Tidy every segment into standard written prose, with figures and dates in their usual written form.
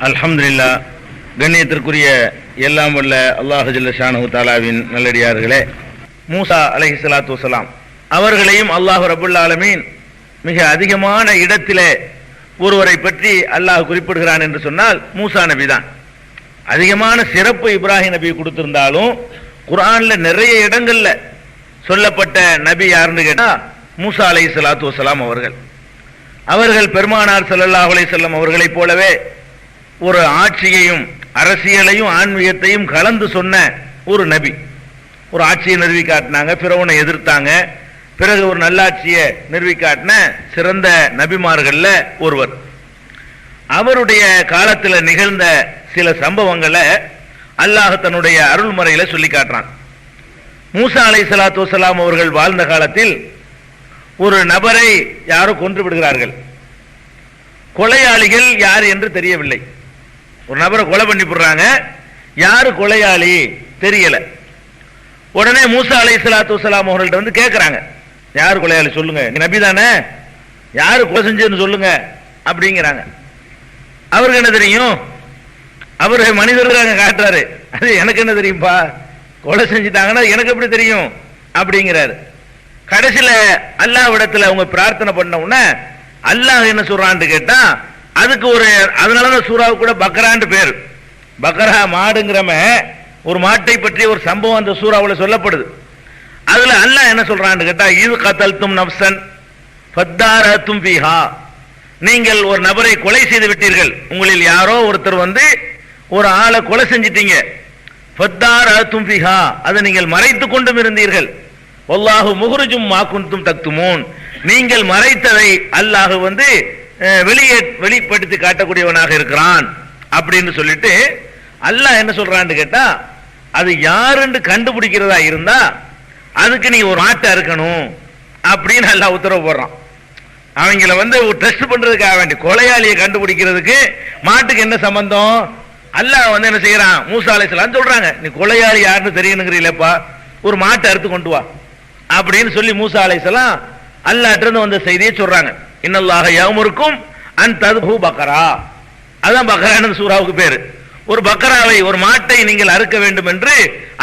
அல்ஹம்துலில்லாஹ். கண்ணியத்திற்குரிய எல்லாம் வல்ல அல்லாஹ் ஜல்ல ஷானஹு தஆலாவின் நல்லடியார்களே, மூசா அலைஹிஸ்ஸலாத்து வஸலாம் அவர்களையும் அல்லாஹ் ரப்பல் ஆலமீன் மிக அதிகமான இடத்திலே ஒருவரை பற்றி அல்லாஹ் குறிப்பிடுகிறான் என்று சொன்னால் மூசா நபி தான். அதிகமான சிறப்பு இப்ராஹிம் நபி கொடுத்திருந்தாலும் குர்ஆன்ல நிறைய இடங்கள்ல சொல்லப்பட்ட நபி யாருன்னு கேட்டா மூசா அலைஹிஸ்ஸலாத்து வஸலாம் அவர்கள் பெருமானார் ஸல்லல்லாஹு அலைஹி வஸல்லம் அவர்களைப் போலவே ஒரு ஆட்சியையும் அரசியலையும் ஆன்மீகத்தையும் கலந்து சொன்ன ஒரு நபி. ஒரு ஆட்சியை நிறுவி காட்டினாங்க, பிறவனை எதிர்த்தாங்க, பிறகு ஒரு நல்லாட்சியை நிறுவி காட்டின சிறந்த நபிமார்கள்ல ஒருவர். அவருடைய காலத்தில் நிகழ்ந்த சில சம்பவங்களை அல்லாஹ் தன்னுடைய அருள்முறையில சொல்லி காட்டுறான். மூசா அலைஹிஸ்ஸலாத்து வஸலாம் அவர்கள் வாழ்ந்த காலத்தில் ஒரு நபரை யாரோ கொன்று விடுகிறார்கள். கொலையாளிகள் யார் என்று தெரியவில்லை. ஒரு நபரை கொலை பண்ணி போடுறாங்க, யாரு கொலையாளி தெரியல. உடனே மூசா அலைஹிஸ்ஸலாத்து வஸலாம் அவர்கள்ட்ட வந்து கேட்கிறாங்க, யாரு கொலையாளி சொல்லுங்க, நபி தானே, யாரு கொலை செஞ்சதுன்னு சொல்லுங்க அப்படிங்கிறாங்க. அவருக்கு என்ன தெரியும்? அவரு மனிதர்கள் காட்டுறாரு, அது எனக்கு என்ன தெரியும்பா, கொலை செஞ்சுட்டாங்கன்னா எனக்கு எப்படி தெரியும் அப்படிங்கிறாரு. கடைசியில அல்லாஹ்விடத்துல அவங்க பிரார்த்தனை பண்ண உடனே அல்லாஹ் என்ன சொல்றான்னு கேட்டா, அதுக்கு ஒரு அதனாலதான் சூறாவுக்கு கூட பக்ரான்னு பேர். பக்ரா மாடுங்கிறம ஒரு மாட்டை பற்றி ஒரு சம்பவம் அந்த சூறாவில் சொல்லப்படுது. அதுல அல்லாஹ் என்ன சொல்றான்னு கேட்டா, இது கத்தல்தும் நப்சன் ஃபத்தாரத்தும் ஃபீஹா, நீங்கள் ஒரு நபரை கொலை செய்து விட்டீர்கள், உங்களில் யாரோ ஒருத்தர் வந்து ஒரு ஆளை கொலை செஞ்சிட்டீங்க. ஃபத்தாரத்தும் ஃபீஹா, அதை நீங்கள் மறைத்துக் கொண்டும் இருந்தீர்கள். வல்லாஹு முஹ்ரிஜும் மா குன்தும் தக்துமூன், நீங்கள் மறைத்ததை அல்லாஹ் வந்து வெளிப்படுத்தி காட்டக்கூடியவனாக இருக்கிறான் அப்படின்னு சொல்லிட்டு அல்லாஹ் என்ன சொல்றான்னு கேட்டா, அது யாருன்னு கண்டுபிடிக்கிறதா இருந்தா அதுக்கு நீ ஒரு மாட்டை இருக்கணும் அப்படின்னு அல்லாஹ் உத்தரவு போடுறான். அவங்கள வந்து டெஸ்ட் பண்றதுக்காக வேண்டி கொலையாளியை கண்டுபிடிக்கிறதுக்கு மாட்டுக்கு என்ன சம்பந்தம்? அல்லாஹ் வந்து என்ன செய்யறான், மூசா அலைஹிஸ்ஸலாம் சொல்றாங்க, நீ கொலையாளி யாருன்னு தெரியணுங்கிறீங்களப்பா, ஒரு மாட்டை அறுத்து கொண்டு வா அப்படின்னு சொல்லி மூசா அலைஹிஸ்ஸலாம் அல்லாஹ்ட்ட இருந்து வந்த செய்தியை சொல்றாங்க. இன்னல்லாஹ யஅமுருக்கும் அன் தத்பு பக்ரா, அதான் பக்ரான்னு சூராவுக்கு பேரு. ஒரு பக்ராவை, ஒரு மாட்டை நீங்கள் அறுக்க வேண்டும் என்று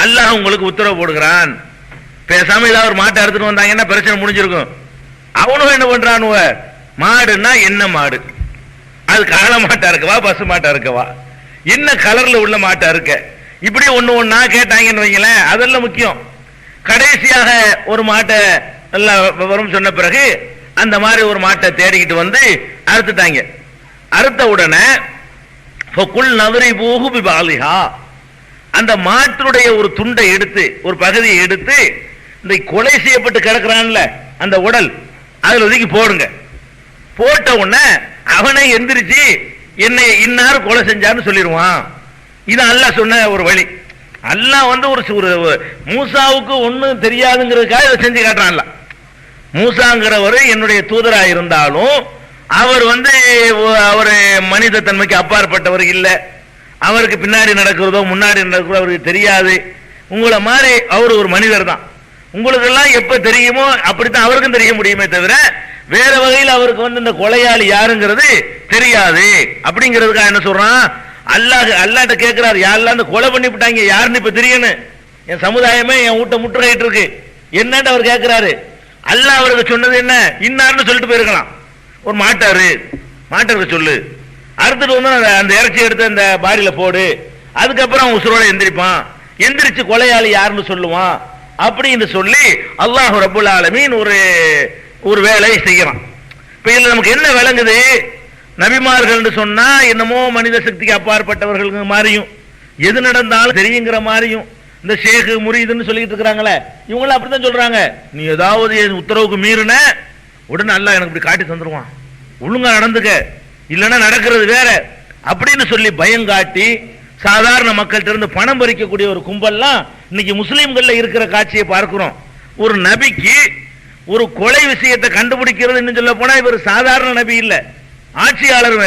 அல்லாஹ் உங்களுக்கு உத்தரவு போடுகிறான். பேசாம ஏதாவது ஒரு மாட்டை அறுத்துட்டு வந்தாங்கன்னா பிரச்சனை முடிஞ்சிருக்கும். அவனும் என்ன பண்றானுவ, மாடுன்னா என்ன மாடு, அது காளை மாட்டா இருக்கவா பசு மாட்டா இருக்கவா, என்ன கலர்ல உள்ள மாட்டா இருக்க, இப்படி ஒண்ணு ஒண்ணா கேட்டாங்கன்னு வைங்களேன், அதெல்லாம் முக்கியம். கடைசியாக ஒரு மாட்டை எல்லாம் விவரம் சொன்ன பிறகு அந்த மாதிரி ஒரு மாட்டை தேடிக்கிட்டு வந்து அறுத்துட்டாங்க. அறுத்த உடனே அந்த மாட்டுடைய ஒரு துண்டை எடுத்து, ஒரு பகுதியை எடுத்து, இந்த கொலை செய்யப்பட்டு கிடக்கிறான்ல அந்த உடல், அதுல ஒதுக்கி போடுங்க. போட்ட உடனே அவனை எந்திரிச்சு என்னை இன்னார் கொலை செஞ்சான்னு சொல்லிடுவான். இது அல்லாஹ் சொன்ன ஒரு வழி. அல்லாஹ் வந்து ஒரு மூசாவுக்கு ஒன்னும் தெரியாதுங்கிறதுக்காக இதை செஞ்சு காட்டுறான்ல. மூசாங்கிறவர் என்னுடைய தூதராக இருந்தாலும் அவர் வந்து அவர் மனித தன்மைக்கு அப்பாற்பட்டவர் இல்லை. அவருக்கு பின்னாடி நடக்கிறதோ முன்னாடி நடக்கிறதோ அவருக்கு தெரியாது. உங்களை மாதிரி அவர் ஒரு மனிதர் தான். உங்களுக்கு எல்லாம் எப்ப தெரியுமோ அப்படித்தான் அவருக்கும் தெரிய முடியுமே தவிர வேற வகையில் அவருக்கு வந்து இந்த கொலையாளி யாருங்கிறது தெரியாது. அப்படிங்கிறதுக்காக என்ன சொல்றான், அல்லாஹ்ட்ட கேட்கிறார், யாரெல்லாம் இந்த கொலை பண்ணி விட்டாங்க யாருன்னு இப்ப தெரியணும், என் சமுதாயமே என் வீட்டை முற்றுகையிட்டு இருக்கு என்னன்னு அவர் கேட்கிறாரு. அல்லாஹ் அவருக்கு சொன்னது என்ன, இன்னார்னு சொல்லிட்டு போயிருக்கலாம். ஒரு மாட்டாருக்கு சொல்லு, அறுத்துட்டு வந்து அந்த இறைச்சி எடுத்து அந்த பாடியில போடு, அதுக்கப்புறம் உசுரோட எந்திரிப்பான், எந்திரிச்சு கொலையாளி யாருன்னு சொல்லுவான் அப்படின்னு சொல்லி அல்லாஹ் ரப்புல் ஆலமீன் ஒரு வேலையை செய்யறான். இப்ப இதுல நமக்கு என்ன விளங்குது, நபிமார்கள் சொன்னா என்னமோ மனித சக்திக்கு அப்பாற்பட்டவர்கள் மாதிரியும், எது நடந்தாலும் தெரியுங்கிற மாதிரியும், இந்த ஷேக் முரீதுன்னு சொல்லிட்டு இருக்கிறாங்களே இவங்களும் அப்படித்தான் சொல்றாங்க. நீ ஏதாவது உத்தரவுக்கு மீறின உடனே அல்லாஹ் எனக்கு இப்படி காட்டி தந்துருவான், ஒழுங்கா நடந்துக்க, இல்லைன்னா நடக்கிறது வேற அப்படின்னு சொல்லி பயங்காட்டி சாதாரண மக்கள்கிட்ட இருந்து பணம் பறிக்கக்கூடிய ஒரு கும்பல்லாம் இன்னைக்கு முஸ்லீம்கள்ல இருக்கிற காட்சியை பார்க்கிறோம். ஒரு நபிக்கு ஒரு கொலை விஷயத்தை கண்டுபிடிக்கிறது சொல்ல போனா இவர் சாதாரண நபி இல்ல, ஆட்சியாளர்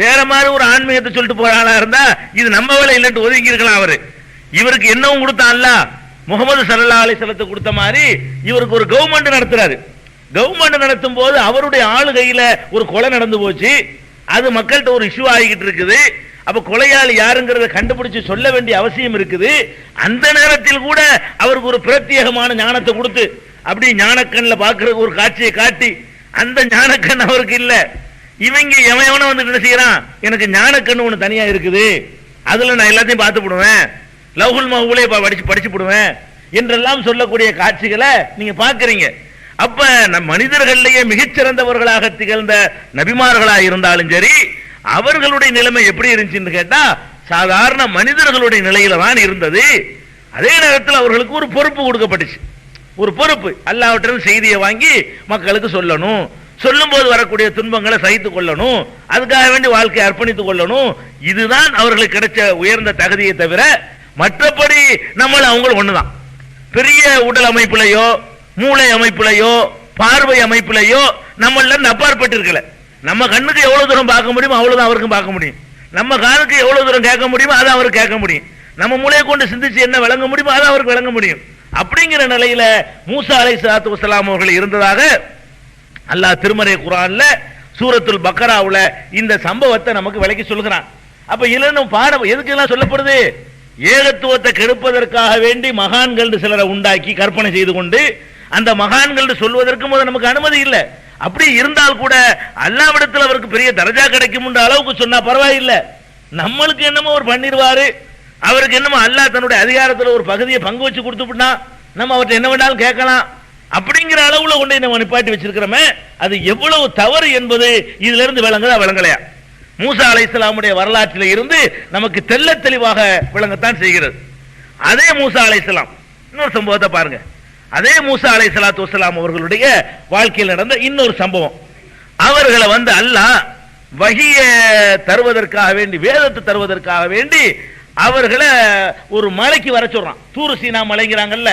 வேற மாதிரி ஒரு ஆன்மீகத்தை சொல்லிட்டு போற ஆளா இருந்தா இது நம்ம வேலை இல்லைன்னு ஒதுங்கி இருக்கலாம். அவரு இவருக்கு என்னவும் கொடுத்தான் அல்லாஹ், முகமது ஸல்லல்லாஹு அலைஹி வஸல்லம் கொடுத்த மாதிரி இவருக்கு ஒரு கவர்மெண்ட் நடத்துறாரு. கவர்மெண்ட் நடத்தும் போது அவருடைய ஆளுகையில ஒரு கொலை நடந்து போச்சு, அது மக்கள்கிட்ட ஒரு இஷ்யூ ஆகிக்கிட்டு இருக்குது. அப்ப கொலையாளி யாருங்கிறத கண்டுபிடிச்சு சொல்ல வேண்டிய அவசியம் இருக்குது. அந்த நேரத்தில் கூட அவருக்கு ஒரு பிரத்யேகமான ஞானத்தை கொடுத்து அப்படி ஞானக்கண்ல பாக்குற ஒரு காட்சியை காட்டி, அந்த ஞானக்கண் அவருக்கு இல்ல. இவங்க எவன வந்து என்ன செய்யறான், எனக்கு ஞானக்கண்ணு ஒண்ணு தனியா இருக்குது, அதுல நான் எல்லாத்தையும் பார்த்து போடுவேன், லவ்ஹுல் மஹ்பூலே படிச்சு போடுவேன் என்றெல்லாம் சொல்லக்கூடிய காட்சிகளை நீங்க பாக்குறீங்க. அப்ப நம் மனிதர்களிலேயே மிகச்சிறந்தவர்களாக திகழ்ந்த நபிமார்களாக இருந்தாலும் சரி, அவர்களுடைய நிலைமை எப்படி இருந்துச்சுன்னு கேட்டா சாதாரண மனிதர்களுடைய நிலையில தான் இருந்தது. அதே நேரத்தில் அவர்களுக்கு ஒரு பொறுப்பு கொடுக்கப்பட்டுச்சு. ஒரு பொறுப்பு, அல்லாஹ்விடம் செய்தியை வாங்கி மக்களுக்கு சொல்லணும், சொல்லும் போது வரக்கூடிய துன்பங்களை சகித்துக் கொள்ளணும், அதுக்காக வேண்டி வாழ்க்கையை அர்ப்பணித்துக் கொள்ளணும். இதுதான் அவர்களுக்கு கிடைச்ச உயர்ந்த தகுதியை தவிர மற்றபடி நம்மள அவங்க ஒண்ணுதான். பெரிய உடல் அமைப்புலையோ மூளை அமைப்புலையோ பார்வை அமைப்புலையோ நம்மள அப்பாற்பட்டு இருக்கல. நம்ம கண்ணுக்கு எவ்வளவு தூரம் பார்க்க முடியுமோ அவ்வளவுதான் அவருக்கும் பார்க்க முடியும். நம்ம காதுக்கு எவ்வளவு தூரம் கேட்க முடியுமோ அதை அவருக்கு கேட்க முடியும். நம்ம மூளையை கொண்டு சிந்திச்சு என்ன விளங்க முடியுமோ அதை அவருக்கு விளங்க முடியும். அப்படிங்கிற நிலையில மூசா அலைஹிஸ்ஸலாத்து வஸலாம் அவர்கள் இருந்ததாக அல்லாஹ் திருமறை குர்ஆன்ல சூரத்துல் பக்கராவுல இந்த சம்பவத்தை நமக்கு விளக்கி சொல்கிறான். அப்ப இதுல பாடம் எதுக்கு எல்லாம் சொல்லப்படுது? ஏகத்துவத்தை கெடுப்பதற்காக வேண்டி மகான்கள் சிலரை உண்டாக்கி கற்பனை செய்து கொண்டு அந்த மகான்கள் சொல்வதற்கு முதல் நமக்கு அனுமதி இல்லை. அப்படி இருந்தால் கூட அல்லாஹ்விடத்தில் அவருக்கு பெரிய தரஜா கிடைக்கும் அளவுக்கு சொன்னா பரவாயில்லை. நம்மளுக்கு என்னமோ ஒரு பண்ணிடுவாரு, அவருக்கு என்னமோ அல்லாஹ் தன்னுடைய அதிகாரத்தில் ஒரு பகுதியை பங்கு வச்சு கொடுத்துட்டா நம்ம அவர்கிட்ட என்ன வேண்டாலும் கேட்கலாம் அப்படிங்கிற அளவுல கொண்டு நம்ம நிப்பாட்டி வச்சிருக்கிறோமே, அது எவ்வளவு தவறு என்பது இதுல இருந்து விளங்கலையா? மூசா அலைஹிஸ்ஸலாமுடைய வரலாற்றில் இருந்து நமக்கு தெள்ள தெளிவாக விளங்கத்தான் செய்கிறது. அதே மூசா அலைஹிஸ்ஸலாம் இன்னொரு சம்பவத்தை பாருங்க. அதே மூசா அலைஹிஸ்ஸலாத்து வஸலாம் அவர்களுடைய வாழ்க்கையில் நடந்த இன்னொரு சம்பவம். அவர்களை வந்து அல்லாஹ் வஹியை தருவதற்காக வேண்டி, வேதத்தை தருவதற்காக வேண்டி அவர்களை ஒரு மலைக்கு வர சொல்றான். தூரு சீனா மலைங்கிறாங்கல்ல,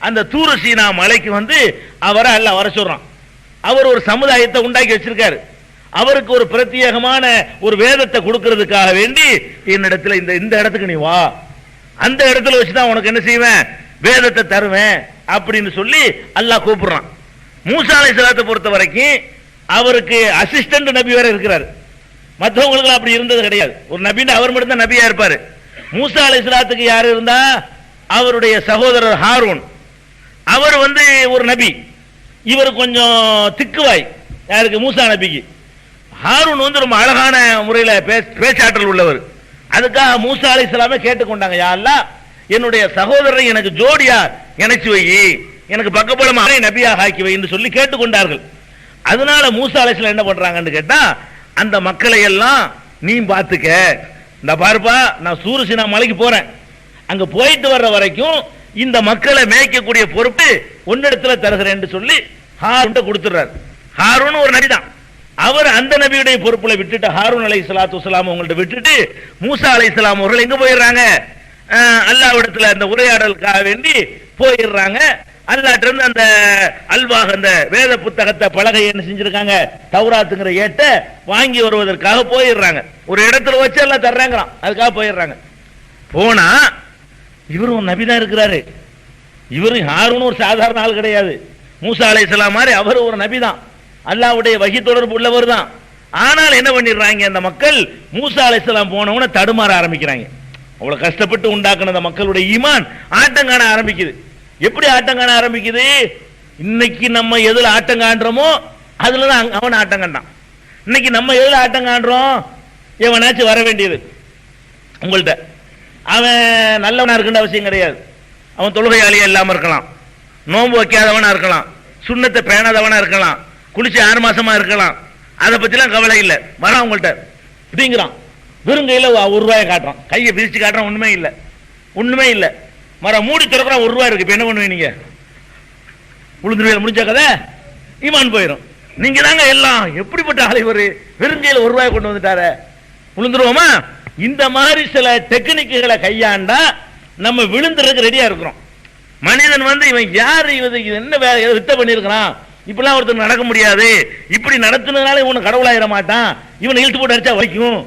அந்த தூரு சீனா மலைக்கு வந்து அவரை அல்லாஹ் வர சொல்றான். அவர் ஒரு சமுதாயத்தை உண்டாக்கி வச்சிருக்காரு. அவருக்கு ஒரு பிரத்யேகமான ஒரு வேதத்தை கொடுக்கிறதுக்காக வேண்டி என்னிடத்துல இந்த இடத்துக்கு நீ வா, அந்த இடத்துல வச்சுதான் உனக்கு என்ன செய்வேன், வேதத்தை தருவேன் அப்படின்னு சொல்லி அல்லாஹ் கூப்பிடுறான். மூசா அலைஹிஸ்ஸலாத்தை பொறுத்த வரைக்கும் அவருக்கு அசிஸ்டன்ட் நபி வேற இருக்கிறார். மற்றவங்களுக்கு அப்படி இருந்தது கிடையாது. ஒரு நபின்னு அவர் மட்டும் தான் நபியா இருப்பாரு. மூசா அலைஹிஸ்ஸலாத்துக்கு யார் இருந்தா, அவருடைய சகோதரர் ஹாரூன், அவர் வந்து ஒரு நபி. இவர் கொஞ்சம் திக்குவாய். யாருக்கு? மூசா நபிக்கு. ஹாரூன் வந்து ரொம்ப அழகான முறையில் பேச்சாற்றல் உள்ளவர். அதுக்காக மூசா அலைஹிஸ்ஸலாமே கேட்டுக்கொண்டாங்க, யா அல்லாஹ் என்னுடைய சகோதரரை எனக்கு ஜோடியா இணைச்சு வை, எனக்கு பக்கபலமா நபியாக ஆக்கி வை என்று சொல்லி கேட்டுக்கொண்டார்கள். அதனால மூசா அலைஹிஸ்ஸலாம் என்ன பண்றாங்கன்னு கேட்டா, அந்த மக்களை எல்லாம் நீ பாத்துக்க, இந்த பார்ப்பா நான் சூரசினா மலைக்கு போறேன், அங்க போயிட்டு வர்ற வரைக்கும் இந்த மக்களை மேய்க்கக்கூடிய பொறுப்பு ஒன்னிடத்துல தருகிறேன் என்று சொல்லி ஹாரூன் கொடுத்துறாரு. ஹாரூன் ஒரு நபி தான். அவர் அந்த நபியுடைய பொறுப்புல விட்டுட்டு ஹாரூன் அலைஹிஸ்ஸலாத்து வஸலாம் அவங்கள்ட்ட விட்டுட்டு மூசா அலைஹிஸ்ஸலாம் அவர்கள் எங்க போயிடுறாங்க, அல்லாஹ்விடத்துல அந்த உரையாடலுக்காக வேண்டி போயிடுறாங்க. அல்லாஹ்ட்ட இருந்து அந்த அல்வாஹ் அந்த வேத புத்தகத்தை பலகை என்ன செஞ்சிருக்காங்க, தௌராத்துங்கிற ஏட்ட வாங்கி வருவதற்காக போயிடுறாங்க. ஒரு இடத்துல வச்சு எல்லாம் தர்றாங்களாம், அதுக்காக போயிடுறாங்க. போனா இவரும் நபி தான் இருக்கிறாரு. இவரும் ஹாரூன் ஒரு சாதாரண ஆள் கிடையாது. மூசா அலைஹிஸ்ஸலாம் மாதிரி அவர் ஒரு நபி தான், அல்லாஹ்வுடைய வஹி தொடர்பு உள்ளவர் தான். ஆனால் என்ன பண்ணிடுறாங்க, அந்த மக்கள் மூசா அலைஹிஸ்ஸலாம் போனவன தடுமாற ஆரம்பிக்கிறாங்க. அவ்வளவு கஷ்டப்பட்டு உண்டாக்குன அந்த மக்களுடைய ஈமான் ஆட்டம் காண ஆரம்பிக்குது. எப்படி ஆட்டம் காண ஆரம்பிக்குது? இன்னைக்கு நம்ம எதுல ஆட்டம் காண்றோமோ அதுலதான் அவன் ஆட்டம் காண்டான். இன்னைக்கு நம்ம எதுல ஆட்டம் காண்றோம், எவனாச்சும் வர வேண்டியது உங்கள்கிட்ட, அவன் நல்லவனா இருக்குன்ற அவசியம் கிடையாது. அவன் தொழுகையாளியா இல்லாம இருக்கலாம், நோன்பு வைக்காதவனா இருக்கலாம், சுண்ணத்தை பேணாதவனா இருக்கலாம், குளிச்சு 6 மாசமா இருக்கலாம், அதை பத்திலாம் கவலை இல்லை. வரான் உங்கள்கிட்ட அப்படிங்கிறான், வெறுங்கையில ₹1 காட்டுறான், கையை பிரிச்சு காட்டுறான், ஒண்ணுமே இல்லை. மரம் மூடி திறக்கிறான், ₹1 இருக்கு. இப்ப என்ன பண்ணுவீங்க நீங்க? உளுந்து முடிஞ்ச கதை ஈமான் போயிடும். நீங்க தாங்க எல்லாம் எப்படிப்பட்ட ஆளைவர், வெறுங்கையில ₹1 கொண்டு வந்துட்டார, விழுந்துருவோமா? இந்த மாதிரி சில டெக்னிக்குகளை கையாண்டா நம்ம விழுந்துறதுக்கு ரெடியா இருக்கிறோம். மனிதன் வந்து இவன் யாரு, இது என்ன வித்த பண்ணிருக்கிறான், இப்பெல்லாம் ஒருத்தர் நடக்க முடியாது, இப்படி நடத்துனதுனால இவனு கடவுளாயிர மாட்டான், இவனை இழுத்து போட்டு அடிச்சா வைக்கும்,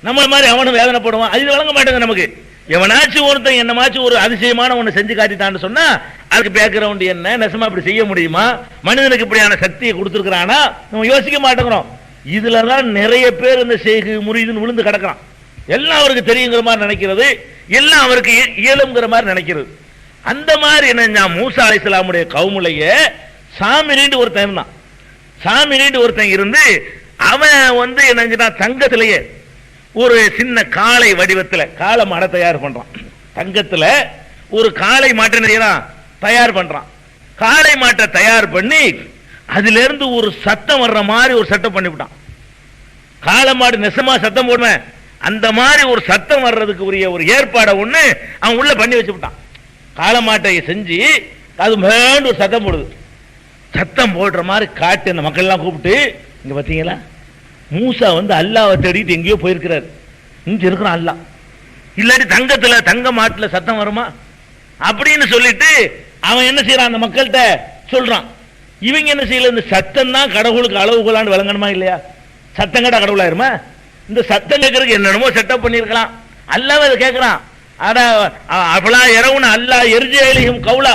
நம்மள மாதிரி அவனும் வேதனைப்படுவான், அது வழங்க மாட்டேங்க நமக்கு. எவனாச்சும் ஒருத்தன் என்னமாச்சும் ஒரு அதிசயமான ஒண்ணு செஞ்சு காட்டிட்டான்னு சொன்னா அதுக்கு பேக்ரவுண்ட் என்ன, நெசமா இப்படி செய்ய முடியுமா, மனிதனுக்கு இப்படியான சக்தியை கொடுத்துருக்கிறானா நம்ம யோசிக்க மாட்டேங்கிறோம். இதுலதான் நிறைய பேர் இந்த ஷேக் முரீதுன்னு விழுந்து கிடக்கிறான். எல்லாம் அவருக்கு தெரியுங்கிற மாதிரி நினைக்கிறது, எல்லாம் அவருக்கு இயலுங்கிற மாதிரி நினைக்கிறது. அந்த மாதிரி என்ன, மூசா அலைஹிஸ்ஸலாமுடைய கவுமுலையே சாமிரின்னு ஒருத்தன் இருந்தான். சாமிரின்னு ஒருத்தன் இருந்து அவன் என்ன தங்கத்திலேயே ஒரு சின்ன காளை வடிவத்தில் காளை மாடை தயார் பண்றான். தங்கத்தில் ஒரு காளை மாட்டை தயார் பண்றான். காளை மாட்டை தயார் பண்ணி அதுல இருந்து ஒரு சத்தம் வர்ற மாதிரி ஒரு சட்டம் பண்ணிவிட்டான். காளை மாடு நெசமா சத்தம் போடுவேன், அந்த மாதிரி ஒரு சத்தம் வர்றதுக்கு உரிய ஒரு ஏற்பாடை ஒண்ணு அவன் உள்ள பண்ணி வச்சுட்டான். காளை மாட்டை செஞ்சு அது மேண்டு ஒரு சத்தம் போடுது. சத்தம் போடுற மாதிரி காட்டு அந்த மக்கள் எல்லாம் கூப்பிட்டு, இங்க பாத்தீங்களா மூசா அல்லாவை தேடிட்டு எங்கேயோ போயிருக்கிறாரு, இங்க இருக்கிறான் அல்லா, இல்லாட்டி தங்கத்துல தங்க மாட்டுல சத்தம் வருமா அப்படின்னு சொல்லிட்டு அவன் என்ன செய்யறான், அந்த மக்கள்கிட்ட சொல்றான். இவங்க என்ன செய்யல, இந்த சத்தம் தான் கடவுளுக்கு அளவுகளான்னு விளங்கணுமா இல்லையா? சத்தம் கேட்டா கடவுளாயிருமா? இந்த சத்தம் கேட்கறதுக்கு என்னென்னமோ செட்டப் பண்ணிருக்கலாம். அல்லாஹ் அதை கேட்கிறான். அவளா இரவுன அல்லா எரிஜியும் கவுலா.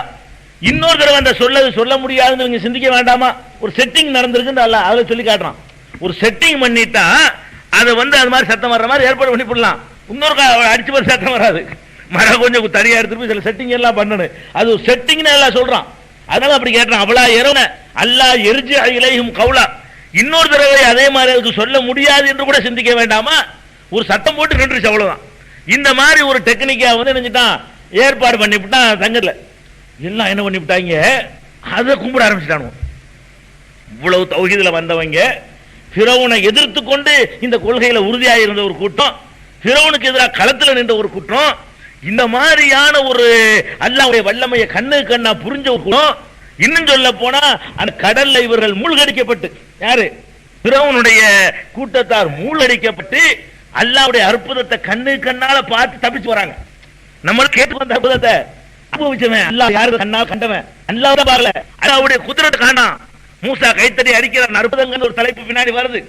இன்னொரு தடவை அந்த சொல்ல முடியாதுன்னு நீங்க சிந்திக்க வேண்டாமா? ஒரு செட்டிங் நடந்திருக்கு அல்ல அதுல சொல்லி காட்டுறான். ஒரு செட்டிங் பண்ணிட்டா அதை அது மாதிரி சத்தம் வர்ற மாதிரி ஏற்பாடு பண்ணி போடலாம். இன்னொரு அடிச்சு போய் சத்தம் வராது. மரம் கொஞ்சம் தனியா எடுத்துட்டு சில செட்டிங் எல்லாம் பண்ணணும். அது ஒரு செட்டிங்னு எல்லாம் சொல்றான். அதனால அப்படி கேட்டான். அவளா இரவுன அல்லா எரிஜியும் கவுலா. இன்னொரு தடவை அதே மாதிரி அதுக்கு சொல்ல முடியாது என்று கூட சிந்திக்க வேண்டாமா? ஒரு சத்தம் போட்டு நின்றுச்சு, அவ்வளவுதான். இந்த மாதிரி ஒரு டெக்னிக்கா நினைச்சிட்டான், ஏற்பாடு பண்ணிவிட்டான். தங்கத்துல எல்லாம் என்ன பண்ணிவிட்டாங்க, அதை கும்பிட ஆரம்பிச்சுட்டானுங்க. இவ்வளவு தௌஹீதுல வந்தவங்க, ஃபிரௌனை எதிர்த்து கொண்டு இந்த கொள்கையில உறுதியாக இருந்த ஒரு கூட்டம், ஃபிரௌனுக்கு எதிராக களத்தில் நின்ற ஒரு கூட்டம், இந்த மாதிரியான ஒரு அல்லாஹ்வுடைய வல்லமையை கண்ணு கண்ணா புரிஞ்ச ஒரு கூட்டம். இன்னும் சொல்ல போனா அந்த கடல்ல இவர்கள் மூழ்கடிக்கப்பட்டு, யாரு ஃபிரௌனுடைய கூட்டத்தார் மூழ்கடிக்கப்பட்டு அல்லாஹ்வுடைய அற்புதத்தை கண்ணு கண்ணால பார்த்து தப்பிச்சு வராங்க. நம்ம கேட்டு வந்த அற்புதத்தை அனுபவிச்சவன் அல்லாஹ் யாரு கண்ணா கண்டவன் அல்லாஹ் தான் பாரல. அல்லாஹ்வுடைய குதிரத்தை காணாம். மூசா கைத்தடி அடிக்கிற அற்புதங்கள் ஒரு தலைப்பு பின்னாடி வருது.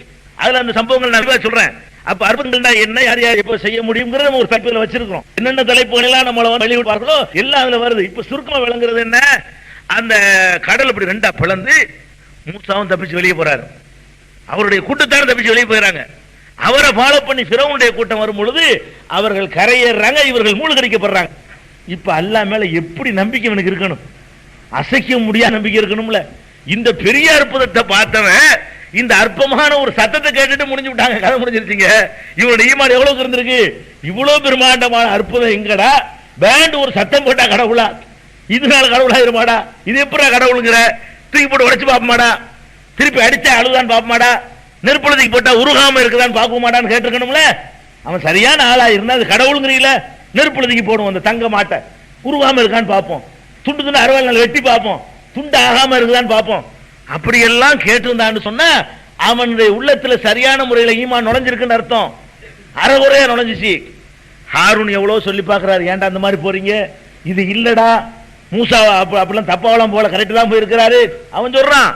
அதுல அந்த சம்பவங்கள் நான் சொல்றேன். அப்ப அற்புதங்கள் என்ன, யார் யார் எப்ப செய்ய முடியுங்கிறத நம்ம ஒரு தலைப்புல வச்சிருக்கோம். என்னென்ன தலைப்புகள் எல்லாம் நம்மள வெளியிடுவார்களோ எல்லாம் அதுல வருது. இப்ப சுருக்கமா விளங்குறது என்ன, அந்த கடல் இப்படி ரெண்டா பிளந்து மூசாவும் தப்பிச்சு வெளியே போறாரு, அவருடைய கூட்டத்தாரும் தப்பிச்சு வெளியே போயிறாங்க. அவரை ஃபாலோ பண்ணி ஃபிரௌனுடைய கூட்டம் வரும் பொழுது அவர்கள் கரையேறாங்க, இவர்கள் மூழ்கடிக்கப்படுறாங்க. இப்ப அல்லாஹ் மேல எப்படி நம்பிக்கை இவனுக்கு இருக்கணும்? அசைக்க முடியாத நம்பிக்கை இருக்கணும்ல. இந்த பெரிய அற்புதத்தை பார்த்தவன் இந்த அற்பமான ஒரு சத்தத்தை கேட்டுட்டு முடிஞ்சு விட்டாங்க, கதை முடிஞ்சிருச்சுங்க. இவனுடைய ஈமான் எவ்வளவு இருந்திருக்கு? இவ்வளவு பிரம்மாண்டமான அற்புதம் எங்கடா? பேண்ட் ஒரு சத்தம் போட்டா கடவுளா? இதனால கடவுளா இருமாடா? இது எப்படா கடவுளுங்கிற? தூக்கி போட்டு உடைச்சு பாப்பமாடா? திருப்பி அடிச்சா அழுதான் பாப்பமாடா? நெருப்புலத்துக்கு போட்டா உருகாம இருக்குதான்னு பாக்க மாட்டான்னு கேட்டிருக்கணும்ல. அவன் சரியான ஆளா இருந்தா அது கடவுளுங்கிறீல, நெருப்புலத்துக்கு போடுவோம் அந்த தங்க மாட்டை, உருகாம இருக்கான்னு பார்ப்போம். துண்டு துண்டு அறுவாள் நாள் வெட்டி பார்ப்போம், துண்டு ஆகாம இருக்குதான்னு பார்ப்போம். அப்படியெல்லாம் கேட்டிருந்தான்னு சொன்னா அவனுடைய உள்ளத்துல சரியான முறையில் ஈமான் நுழைஞ்சிருக்குன்னு அர்த்தம். அறகுறையா நுழைஞ்சிச்சு. ஹாரூன் எவ்வளவு சொல்லி பார்க்கிறாரு, ஏன்டா அந்த மாதிரி போறீங்க, இது இல்லடா மூசா அப்படிலாம் தப்பாவெல்லாம் போல கரெக்ட் தான் போயிருக்கிறாரு. அவன் சொல்றான்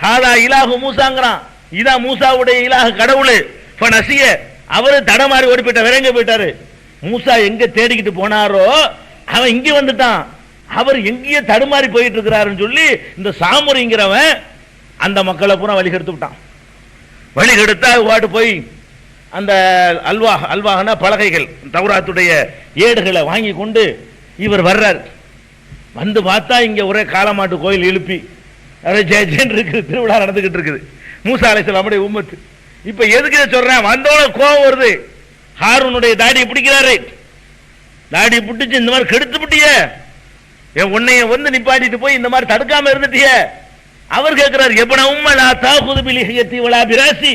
ஹாதா இலாஹு மூசாங்கிறான். இதான் மூசாவுடைய இலாஹு கடவுள். நசிய அவரு தடமாறி ஓடி போயிட்டார், விரைங்க போயிட்டாரு. மூசா எங்க தேடிக்கிட்டு போனாரோ அவன் இங்க வந்துட்டான். அவர் எங்கேயே தடுமாறி போயிட்டு இருக்கிறாருன்னு சொல்லி இந்த சாமுரிங்கிறவன் அந்த மக்களை பூரா வழிகெடுத்து விட்டான். வழிகெடுத்தா வாட்டு போய் அந்த அல்வாகனா பலகைகள் தௌராத்துடைய ஏடுகளை வாங்கி கொண்டு இவர் வர்றார். வந்து பார்த்தா இங்க ஒரே காளமாட்டு கோயில் எழுப்பி ஜெயஜென் இருக்குது, திருவிழா நடந்துகிட்டு இருக்குது. மூசா அலைஹிஸ்ஸலாமுடைய உம்மத்து. இப்ப எதுக்கு இதை சொல்றேன், வந்தோட கோபம் வருது. ஹாரூனுடைய தாடியை பிடிக்கிறாரு. தாடியை பிடிச்சு இந்த மாதிரி கெடுத்து விட்டிய, உன்னைய நிப்பாட்டிட்டு போய் இந்த மாதிரி தடுக்காம இருந்துட்டிய. அவர் கேட்கிறார், எப்பனா உம்மலா தாகுது பிலிஹியத்தி வலா பிராசி,